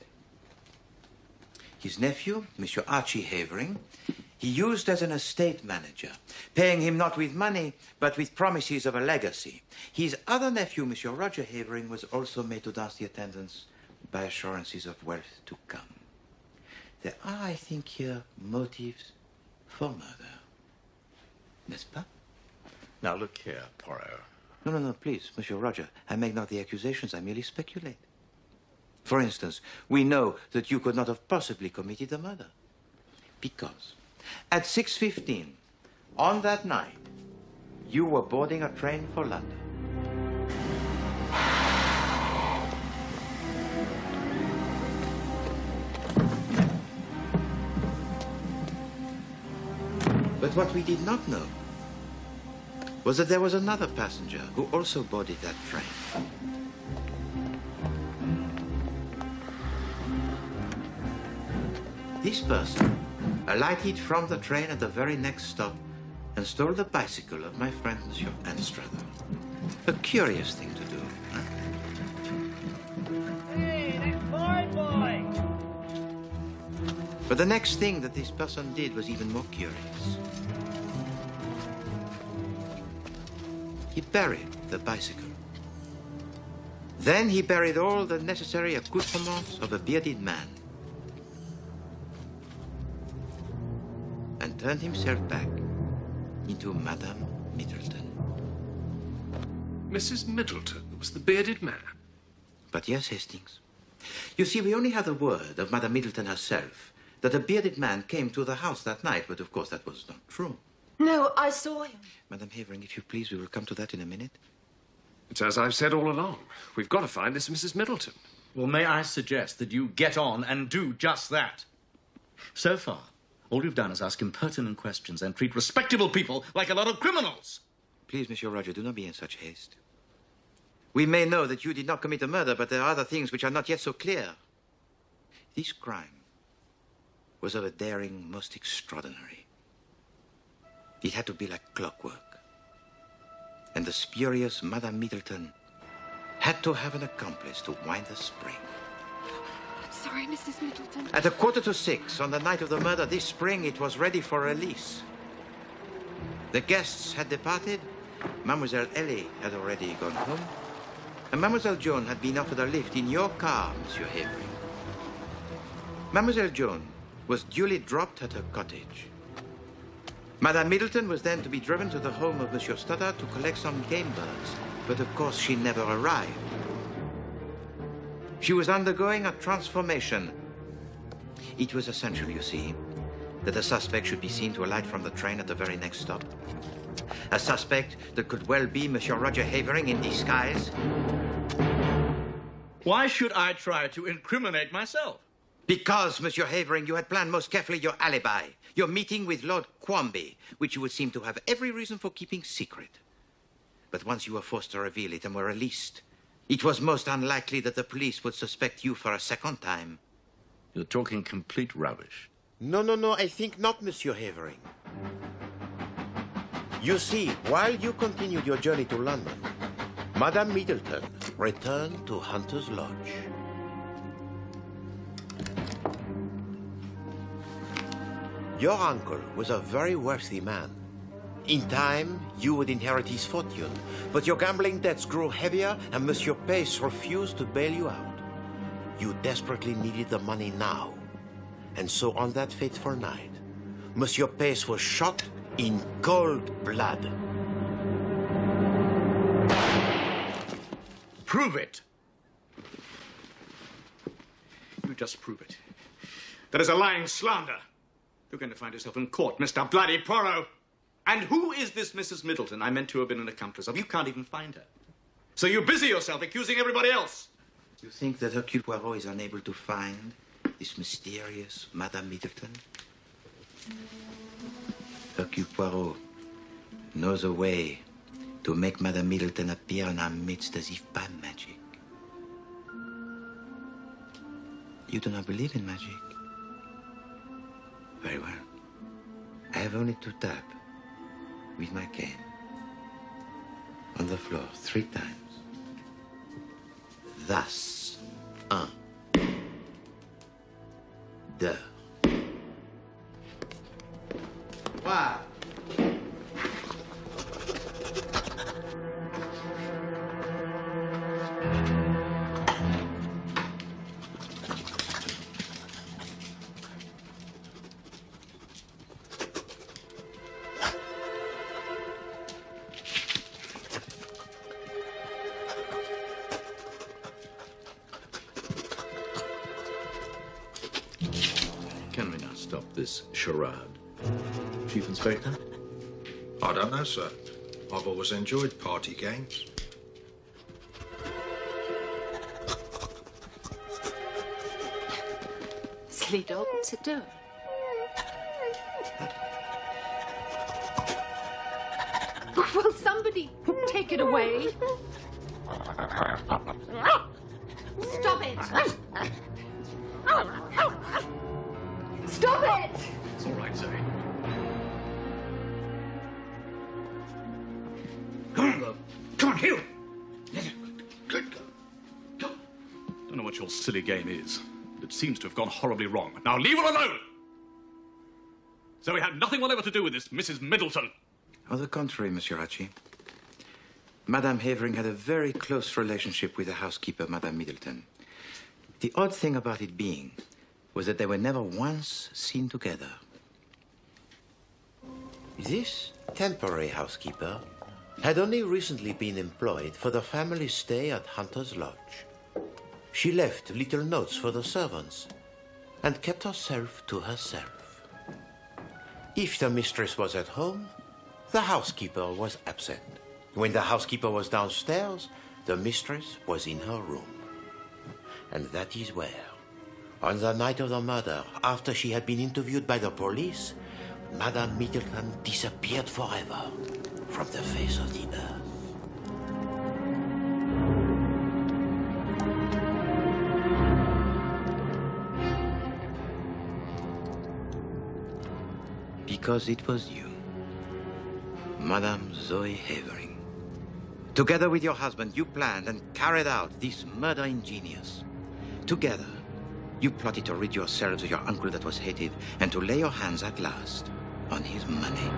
[SPEAKER 3] His nephew, Monsieur Archie Havering, he used as an estate manager, paying him not with money, but with promises of a legacy. His other nephew, Monsieur Roger Havering, was also made to dance the attendance by assurances of wealth to come. There are, I think, here motives for murder. N'est-ce pas?
[SPEAKER 17] Now, look here, Poirot.
[SPEAKER 3] No, please, Monsieur Roger. I make not the accusations, I merely speculate. For instance, we know that you could not have possibly committed the murder. Because at 6:15, on that night, you were boarding a train for London. But what we did not know was that there was another passenger who also boarded that train. This person alighted from the train at the very next stop and stole the bicycle of my friend, Monsieur Anstruther. A curious thing to do, huh?
[SPEAKER 10] Hey, that's my boy!
[SPEAKER 3] But the next thing that this person did was even more curious. He buried the bicycle. Then he buried all the necessary accoutrements of a bearded man. And turned himself back into Madame Middleton.
[SPEAKER 1] Mrs. Middleton was the bearded man?
[SPEAKER 3] But yes, Hastings. You see, we only had the word of Madame Middleton herself that a bearded man came to the house that night, but of course that was not true.
[SPEAKER 8] No, I saw him.
[SPEAKER 3] Madame Havering, if you please, we will come to that in a minute.
[SPEAKER 1] It's as I've said all along. We've got to find this Mrs. Middleton.
[SPEAKER 21] Well, may I suggest that you get on and do just that? So far, all you've done is ask impertinent questions and treat respectable people like a lot of criminals.
[SPEAKER 3] Please, Monsieur Roger, do not be in such haste. We may know that you did not commit a murder, but there are other things which are not yet so clear. This crime was of a daring most extraordinary. It had to be like clockwork. And the spurious Madame Middleton had to have an accomplice to wind the spring.
[SPEAKER 8] I'm sorry, Mrs. Middleton.
[SPEAKER 3] At 5:45 on the night of the murder, this spring, it was ready for release. The guests had departed. Mademoiselle Ellie had already gone home. And Mademoiselle Joan had been offered a lift in your car, Monsieur Havering. Mademoiselle Joan was duly dropped at her cottage. Madame Middleton was then to be driven to the home of Monsieur Stoddart to collect some game birds, but of course she never arrived. She was undergoing a transformation. It was essential, you see, that a suspect should be seen to alight from the train at the very next stop. A suspect that could well be Monsieur Roger Havering in disguise.
[SPEAKER 21] Why should I try to incriminate myself?
[SPEAKER 3] Because, Monsieur Havering, you had planned most carefully your alibi, your meeting with Lord Quamby, which you would seem to have every reason for keeping secret. But once you were forced to reveal it and were released, it was most unlikely that the police would suspect you for a second time.
[SPEAKER 21] You're talking complete rubbish.
[SPEAKER 22] No, I think not, Monsieur Havering. You see, while you continued your journey to London, Madame Middleton returned to Hunter's Lodge. Your uncle was a very wealthy man. In time, you would inherit his fortune, but your gambling debts grew heavier and Monsieur Pace refused to bail you out. You desperately needed the money now. And so on that fateful night, Monsieur Pace was shot in cold blood.
[SPEAKER 21] Prove it. You just prove it. That is a lying slander. You're going to find yourself in court, Mr. Bloody Poirot. And who is this Mrs. Middleton I meant to have been an accomplice of? You can't even find her. So you busy yourself accusing everybody else.
[SPEAKER 3] You think that Hercule Poirot is unable to find this mysterious Madame Middleton? Hercule Poirot knows a way to make Madame Middleton appear in our midst as if by magic. You do not believe in magic? Very well. I have only to tap with my cane on the floor 3 times. Thus, 1, 2, 3.
[SPEAKER 17] Can we now stop this charade? Chief Inspector?
[SPEAKER 9] I don't know, sir. I've always enjoyed party games.
[SPEAKER 8] Silly dog, what's it doing? Will somebody take it away? Stop it! Stop it!
[SPEAKER 21] It's all right, Zoe. Come on, love. Come on, Hugh. Don't know what your silly game is, but it seems to have gone horribly wrong. Now leave her alone! Zoe had nothing whatever to do with this Mrs. Middleton.
[SPEAKER 3] On the contrary, Monsieur Hachi. Madame Havering had a very close relationship with the housekeeper, Madame Middleton. The odd thing about it being was that they were never once seen together.
[SPEAKER 22] This temporary housekeeper had only recently been employed for the family stay at Hunter's Lodge. She left little notes for the servants and kept herself to herself. If the mistress was at home, the housekeeper was absent. When the housekeeper was downstairs, the mistress was in her room. And that is where, on the night of the murder, after she had been interviewed by the police, Madame Middleton disappeared forever from the face of the earth. Because it was you, Madame Zoe Havering. Together with your husband, you planned and carried out this murder in genius. Together, you plotted to rid yourselves of your uncle that was hated and to lay your hands at last on his money.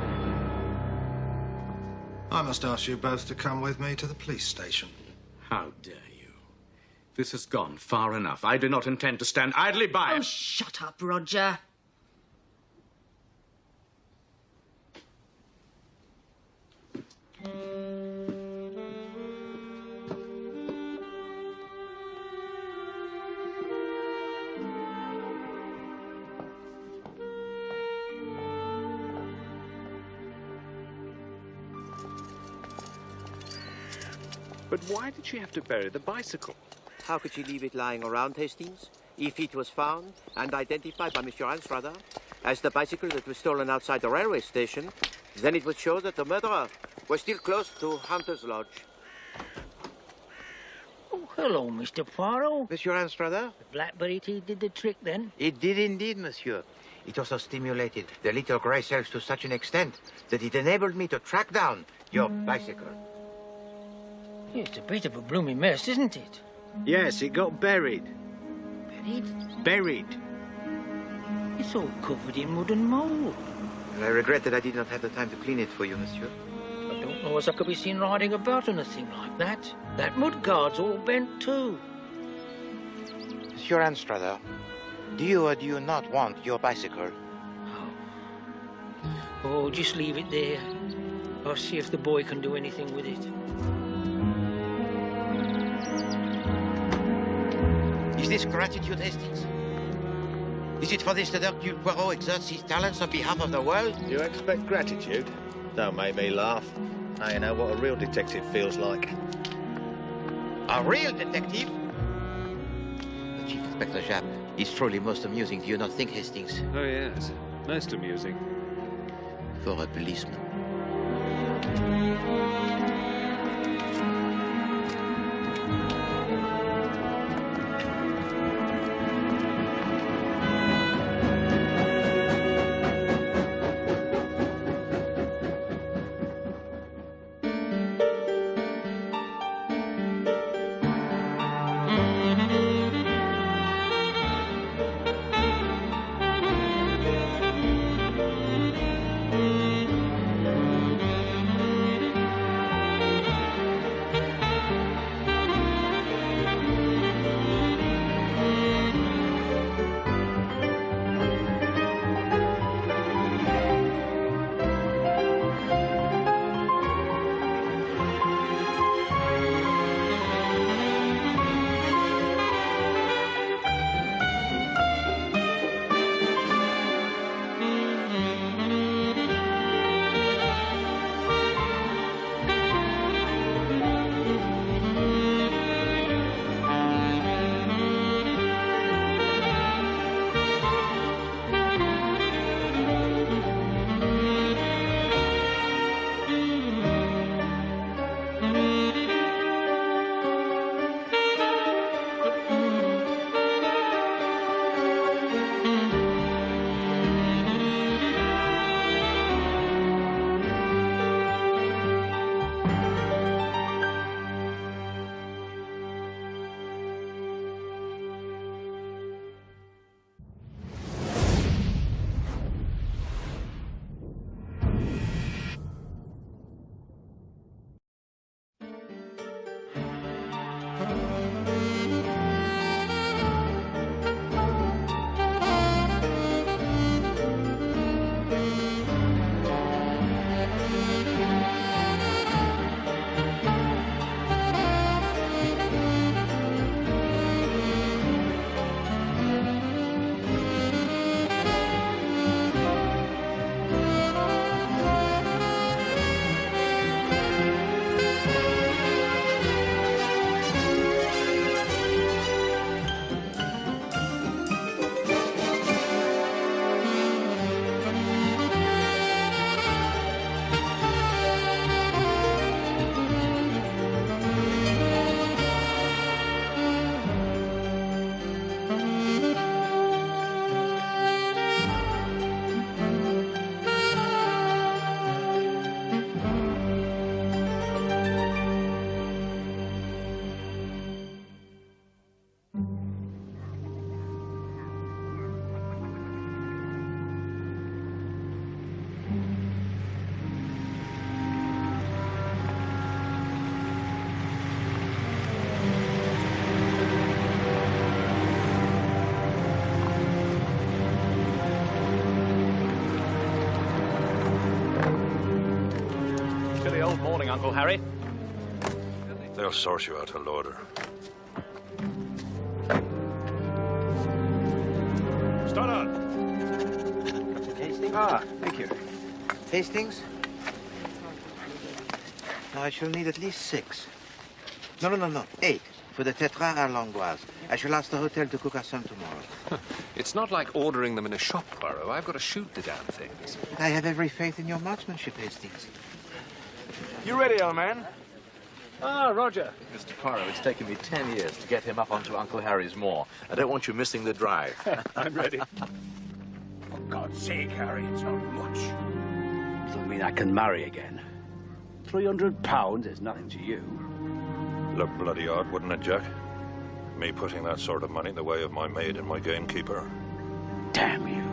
[SPEAKER 9] I must ask you both to come with me to the police station.
[SPEAKER 21] How dare you? This has gone far enough. I do not intend to stand idly by.
[SPEAKER 19] Oh, shut up, Roger.
[SPEAKER 5] But why did she have to bury the bicycle?
[SPEAKER 22] How could she leave it lying around, Hastings? If it was found and identified by Monsieur Anstruther as the bicycle that was stolen outside the railway station, then it would show that the murderer was still close to Hunter's Lodge.
[SPEAKER 10] Oh, hello, Mr. Poirot.
[SPEAKER 22] Monsieur Anstruther?
[SPEAKER 10] The blackberry tea did the trick, then?
[SPEAKER 22] It did indeed, monsieur. It also stimulated the little grey cells to such an extent that it enabled me to track down your bicycle.
[SPEAKER 10] It's a bit of a blooming mess, isn't it?
[SPEAKER 12] Yes, it got buried.
[SPEAKER 10] Buried?
[SPEAKER 12] Buried.
[SPEAKER 10] It's all covered in mud and mould.
[SPEAKER 22] I regret that I did not have the time to clean it for you, monsieur.
[SPEAKER 10] I don't know as I could be seen riding about on a thing like that. That mud guard's all bent too.
[SPEAKER 22] Monsieur Anstruther, do you or do you not want your bicycle?
[SPEAKER 10] Oh, just leave it there. I'll see if the boy can do anything with it.
[SPEAKER 22] Is this gratitude, Hastings? Is it for this that Hercule Poirot exerts his talents on behalf of the world?
[SPEAKER 12] You expect gratitude? Don't make me laugh. Now you know what a real detective feels like.
[SPEAKER 22] A real detective? The Chief Inspector Japp is truly most amusing, do you not think, Hastings?
[SPEAKER 13] Oh, yes. Most amusing.
[SPEAKER 22] For a policeman.
[SPEAKER 5] Uncle Harry.
[SPEAKER 2] They'll source you out a loader.
[SPEAKER 9] Stoddard!
[SPEAKER 3] Hastings?
[SPEAKER 9] Ah, thank you.
[SPEAKER 3] Hastings? Now, I shall need at least 6. No, 8. For the tetra à l'angoisse. I shall ask the hotel to cook us some tomorrow.
[SPEAKER 1] It's not like ordering them in a shop, Poirot. I've got to shoot the damn things.
[SPEAKER 3] I have every faith in your marksmanship, Hastings.
[SPEAKER 5] You ready, old man?
[SPEAKER 17] Ah, Roger. Mr. Poirot, it's taken me 10 years to get him up onto Uncle Harry's moor. I don't want you missing the drive.
[SPEAKER 5] I'm ready.
[SPEAKER 6] For God's sake, Harry, it's not much. Doesn't mean I can marry again. £300 is nothing to you.
[SPEAKER 2] Look bloody odd, wouldn't it, Jack? Me putting that sort of money in the way of my maid and my gamekeeper.
[SPEAKER 6] Damn you.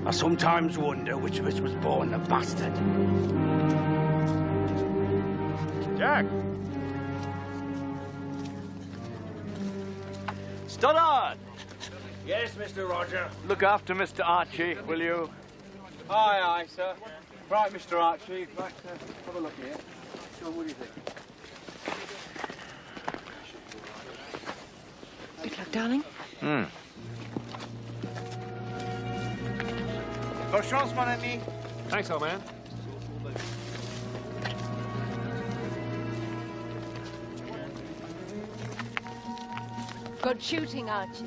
[SPEAKER 6] I sometimes wonder which of us was born a bastard.
[SPEAKER 5] Jack! Stoddard!
[SPEAKER 12] Yes, Mr. Roger.
[SPEAKER 5] Look after Mr. Archie, will you?
[SPEAKER 12] Aye, aye, sir. Right, Mr. Archie. Right, have a look here. John, what do you think?
[SPEAKER 8] Good luck, darling.
[SPEAKER 3] Bonne chance, mon ami.
[SPEAKER 1] Thanks, old man.
[SPEAKER 8] Good shooting, Archie.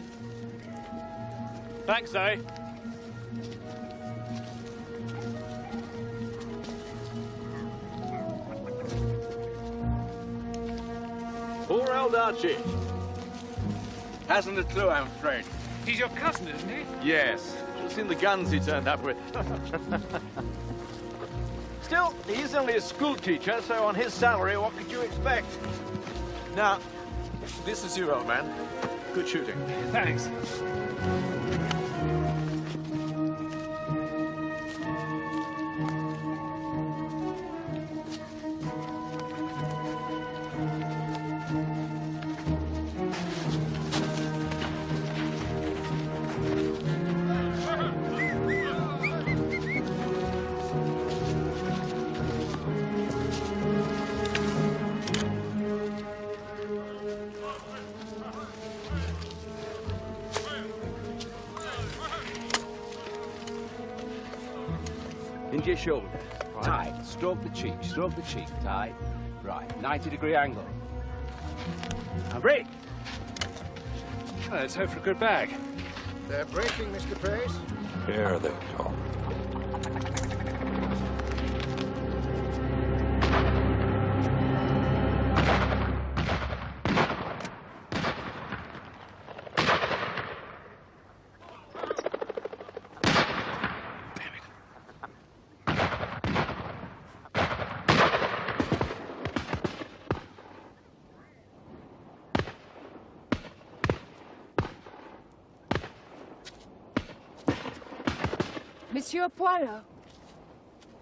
[SPEAKER 5] Thanks, eh? Poor old Archie. Hasn't a clue, I'm afraid.
[SPEAKER 1] He's your cousin, isn't he?
[SPEAKER 5] Yes. Should have seen the guns he turned up with. Still, he's only a school teacher, so on his salary, what could you expect? Now, this is you, old man. Good shooting.
[SPEAKER 1] Thanks.
[SPEAKER 12] Into your shoulder. Tight. Stroke the cheek. Stroke the cheek. Tight. Right. 90-degree angle. Now break.
[SPEAKER 1] Let's hope for a good bag.
[SPEAKER 12] They're breaking, Mr. Pace.
[SPEAKER 2] Here they go.
[SPEAKER 8] Monsieur Poirot.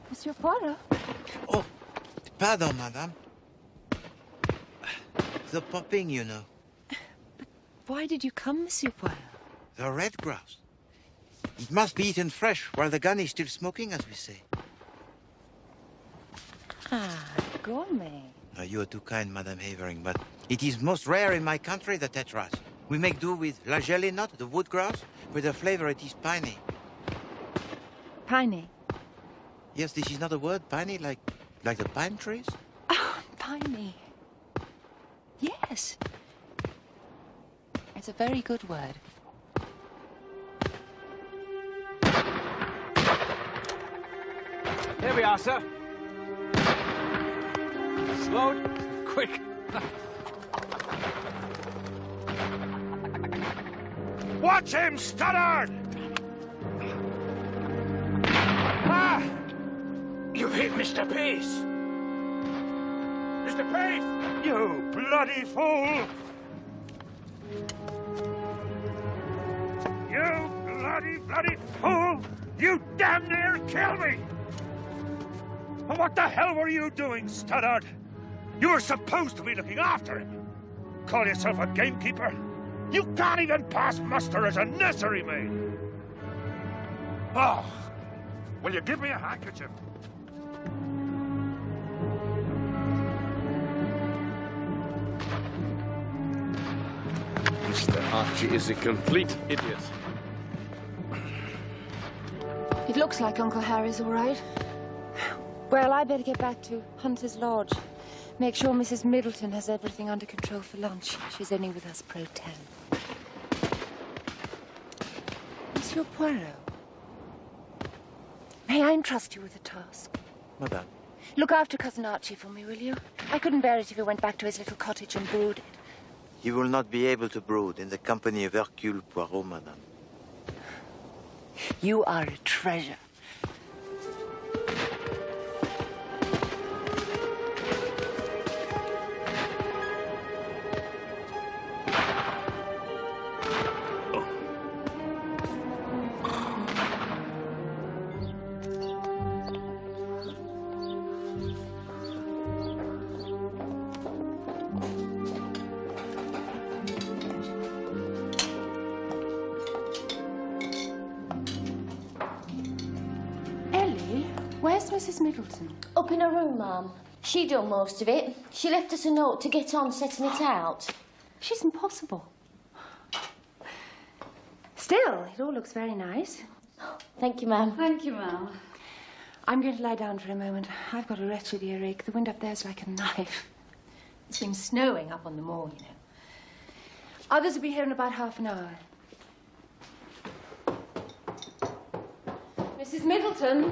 [SPEAKER 8] Monsieur Poirot?
[SPEAKER 3] Oh, pardon, madame. The popping, you know.
[SPEAKER 8] But why did you come, Monsieur Poirot?
[SPEAKER 3] The red grouse. It must be eaten fresh while the gun is still smoking, as we say.
[SPEAKER 8] Ah, gourmet.
[SPEAKER 3] No, you are too kind, Madame Havering, but it is most rare in my country, the tetras. We make do with la jelly nut, the wood grouse. With the flavor, it is piney.
[SPEAKER 8] Piney?
[SPEAKER 3] Yes, this is not a word, piney, like the pine trees?
[SPEAKER 8] Oh, piney. Yes. It's a very good word.
[SPEAKER 12] Here we are, sir. Slow. Quick.
[SPEAKER 6] Watch him, Stoddard! Ah! You hit Mr. Pace! Mr. Pace! You bloody fool! You bloody fool! You damn near killed me! And what the hell were you doing, Stoddard? You were supposed to be looking after him. Call yourself a gamekeeper? You can't even pass muster as a nursery maid. Oh, will you give me a handkerchief?
[SPEAKER 12] Mr. Archie is a complete idiot.
[SPEAKER 8] It looks like Uncle Harry's all right. Well, I better get back to Hunter's Lodge. Make sure Mrs. Middleton has everything under control for lunch. She's only with us pro tem. Monsieur Poirot, may I entrust you with a task?
[SPEAKER 3] Madame.
[SPEAKER 8] Look after Cousin Archie for me, will you? I couldn't bear it if he went back to his little cottage and brooded.
[SPEAKER 3] You will not be able to brood in the company of Hercule Poirot, madame.
[SPEAKER 8] You are a treasure. Where's Mrs. Middleton?
[SPEAKER 7] Up in her room, ma'am. She done most of it. She left us a note to get on setting it out.
[SPEAKER 8] She's impossible. Still, it all looks very nice.
[SPEAKER 7] Thank you, ma'am.
[SPEAKER 20] Thank you, ma'am.
[SPEAKER 8] I'm going to lie down for a moment. I've got a wretched earache. The wind up there's like a knife. It's been snowing up on the moor, you know. Others will be here in about half an hour. Mrs. Middleton?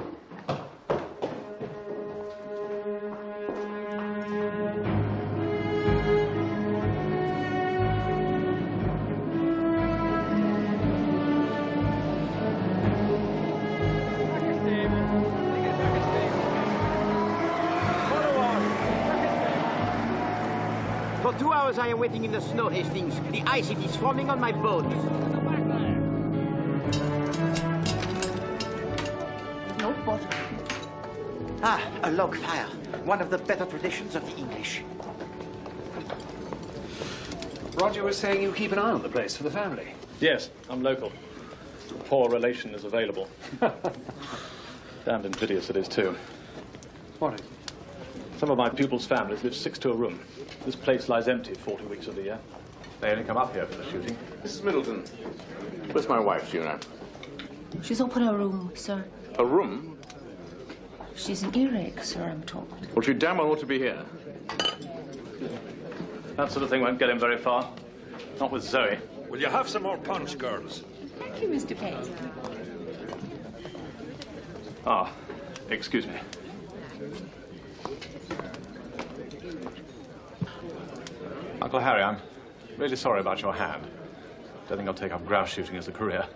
[SPEAKER 22] For 2 hours I am waiting in the snow, Hastings. The ice, it is forming on my bones.
[SPEAKER 8] No bottom.
[SPEAKER 22] Ah, a log fire. One of the better traditions of the English.
[SPEAKER 1] Roger was saying you keep an eye on the place for the family.
[SPEAKER 13] Yes, I'm local. A poor relation is available. Damned invidious it is, too.
[SPEAKER 1] What is it?
[SPEAKER 13] Some of my pupils' families live 6 to a room. This place lies empty 40 weeks of the year. They only come up here for the shooting.
[SPEAKER 14] Mrs. Middleton, where's my wife, do you know?
[SPEAKER 8] She's up in her room, sir.
[SPEAKER 14] A room?
[SPEAKER 8] She's an earache, sir, I'm told.
[SPEAKER 14] Well, she damn well ought to be here.
[SPEAKER 13] That sort of thing won't get him very far. Not with Zoe.
[SPEAKER 2] Will you have some more punch, girls?
[SPEAKER 8] Thank you, Mr. Pace.
[SPEAKER 13] Ah, excuse me. Uncle Harry, I'm really sorry about your hand. Don't think I'll take up grouse shooting as a career.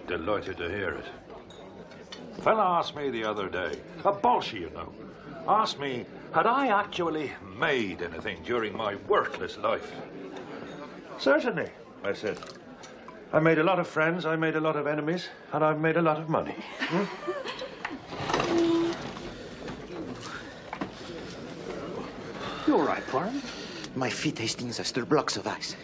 [SPEAKER 2] Delighted to hear it. A fella asked me the other day, a Bolshie, you know, asked me, had I actually made anything during my workless life? Certainly, I said. I made a lot of friends, I made a lot of enemies, and I've made a lot of money.
[SPEAKER 3] You all right, Poirot? My feet, Hastings, are still blocks of ice.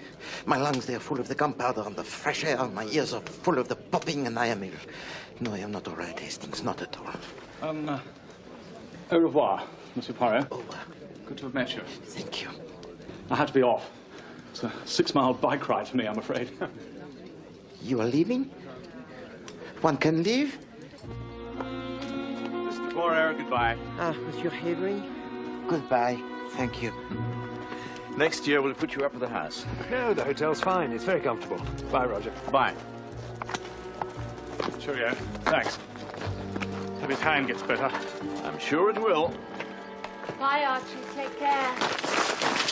[SPEAKER 3] My lungs, they're full of the gunpowder and the fresh air. My ears are full of the popping, and I am ill. No, I am not all right, Hastings, not at all.
[SPEAKER 13] Au revoir, Monsieur Poirot. Au revoir. Good to have met you.
[SPEAKER 3] Thank you.
[SPEAKER 13] I had to be off. It's a 6-mile bike ride for me, I'm afraid.
[SPEAKER 3] You are leaving? One can leave?
[SPEAKER 15] Mr. Poirot, goodbye.
[SPEAKER 3] Ah, Monsieur Havering? Goodbye. Thank you.
[SPEAKER 15] Next year, we'll put you up at the house.
[SPEAKER 1] No, the hotel's fine. It's very comfortable. Bye, Roger.
[SPEAKER 15] Bye.
[SPEAKER 13] Cheerio. Thanks. Hope his hand gets better.
[SPEAKER 15] I'm sure it will.
[SPEAKER 8] Bye, Archie. Take care.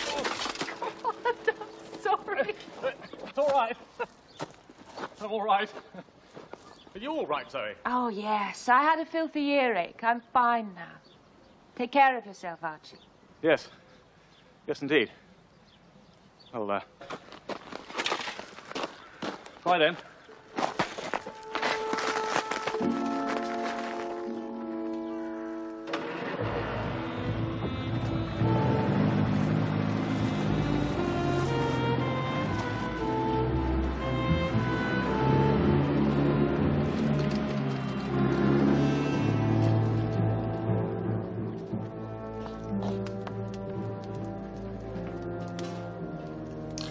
[SPEAKER 8] Oh, God, I'm sorry.
[SPEAKER 13] It's all right. I'm all right. Are you all right, Zoe?
[SPEAKER 8] Oh, yes. I had a filthy earache. I'm fine now. Take care of yourself, Archie.
[SPEAKER 13] Yes. Yes, indeed. Well, bye then.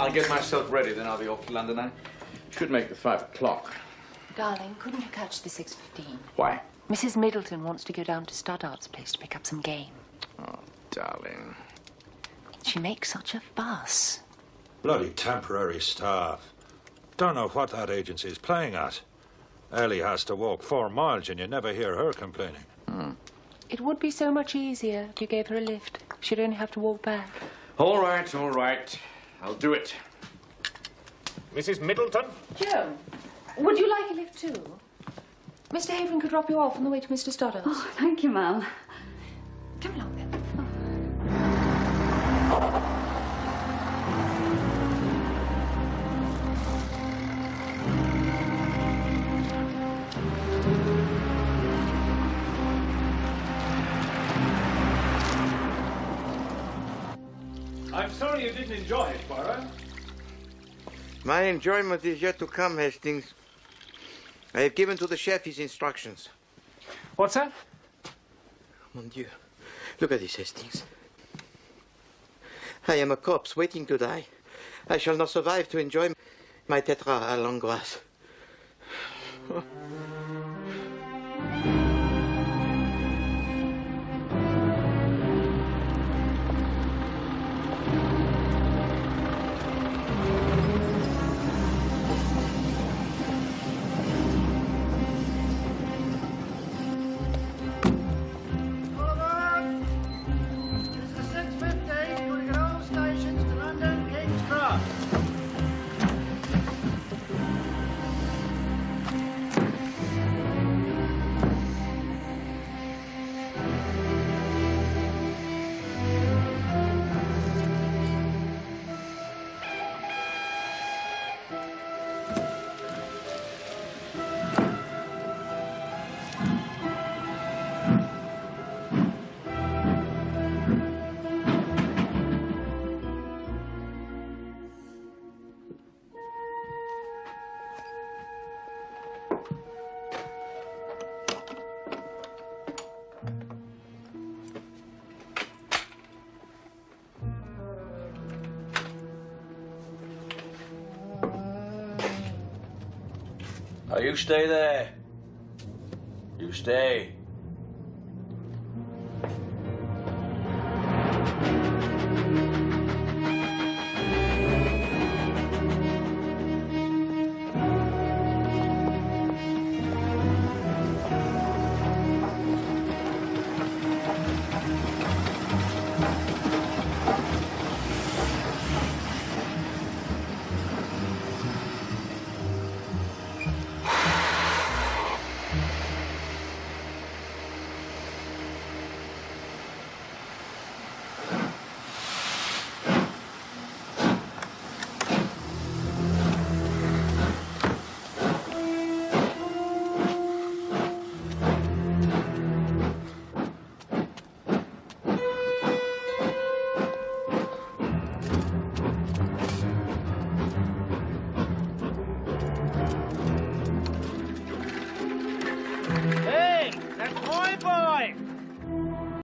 [SPEAKER 12] I'll get myself ready, then I'll be off to London. I should make the 5 o'clock.
[SPEAKER 8] Darling, couldn't you catch the 6:15?
[SPEAKER 12] Why?
[SPEAKER 8] Mrs. Middleton wants to go down to Stoddart's place to pick up some game.
[SPEAKER 12] Oh, darling.
[SPEAKER 8] She makes such a fuss.
[SPEAKER 2] Bloody temporary staff. Don't know what that agency is playing at. Ellie has to walk 4 miles and you never hear her complaining.
[SPEAKER 8] It would be so much easier if you gave her a lift. She'd only have to walk back.
[SPEAKER 12] All right, all right. I'll do it. Mrs. Middleton?
[SPEAKER 8] Joe, would you like a lift too? Mr. Haven could drop you off on the way to Mr. Stoddart's.
[SPEAKER 20] Oh, thank you, ma'am.
[SPEAKER 8] Come along then.
[SPEAKER 1] I'm sorry you didn't enjoy it, Poirot.
[SPEAKER 3] My enjoyment is yet to come, Hastings. I have given to the chef his instructions.
[SPEAKER 1] What's that?
[SPEAKER 3] Mon Dieu. Look at this, Hastings. I am a corpse waiting to die. I shall not survive to enjoy my tetra à l'angoisse.
[SPEAKER 12] Now, you stay there. You stay.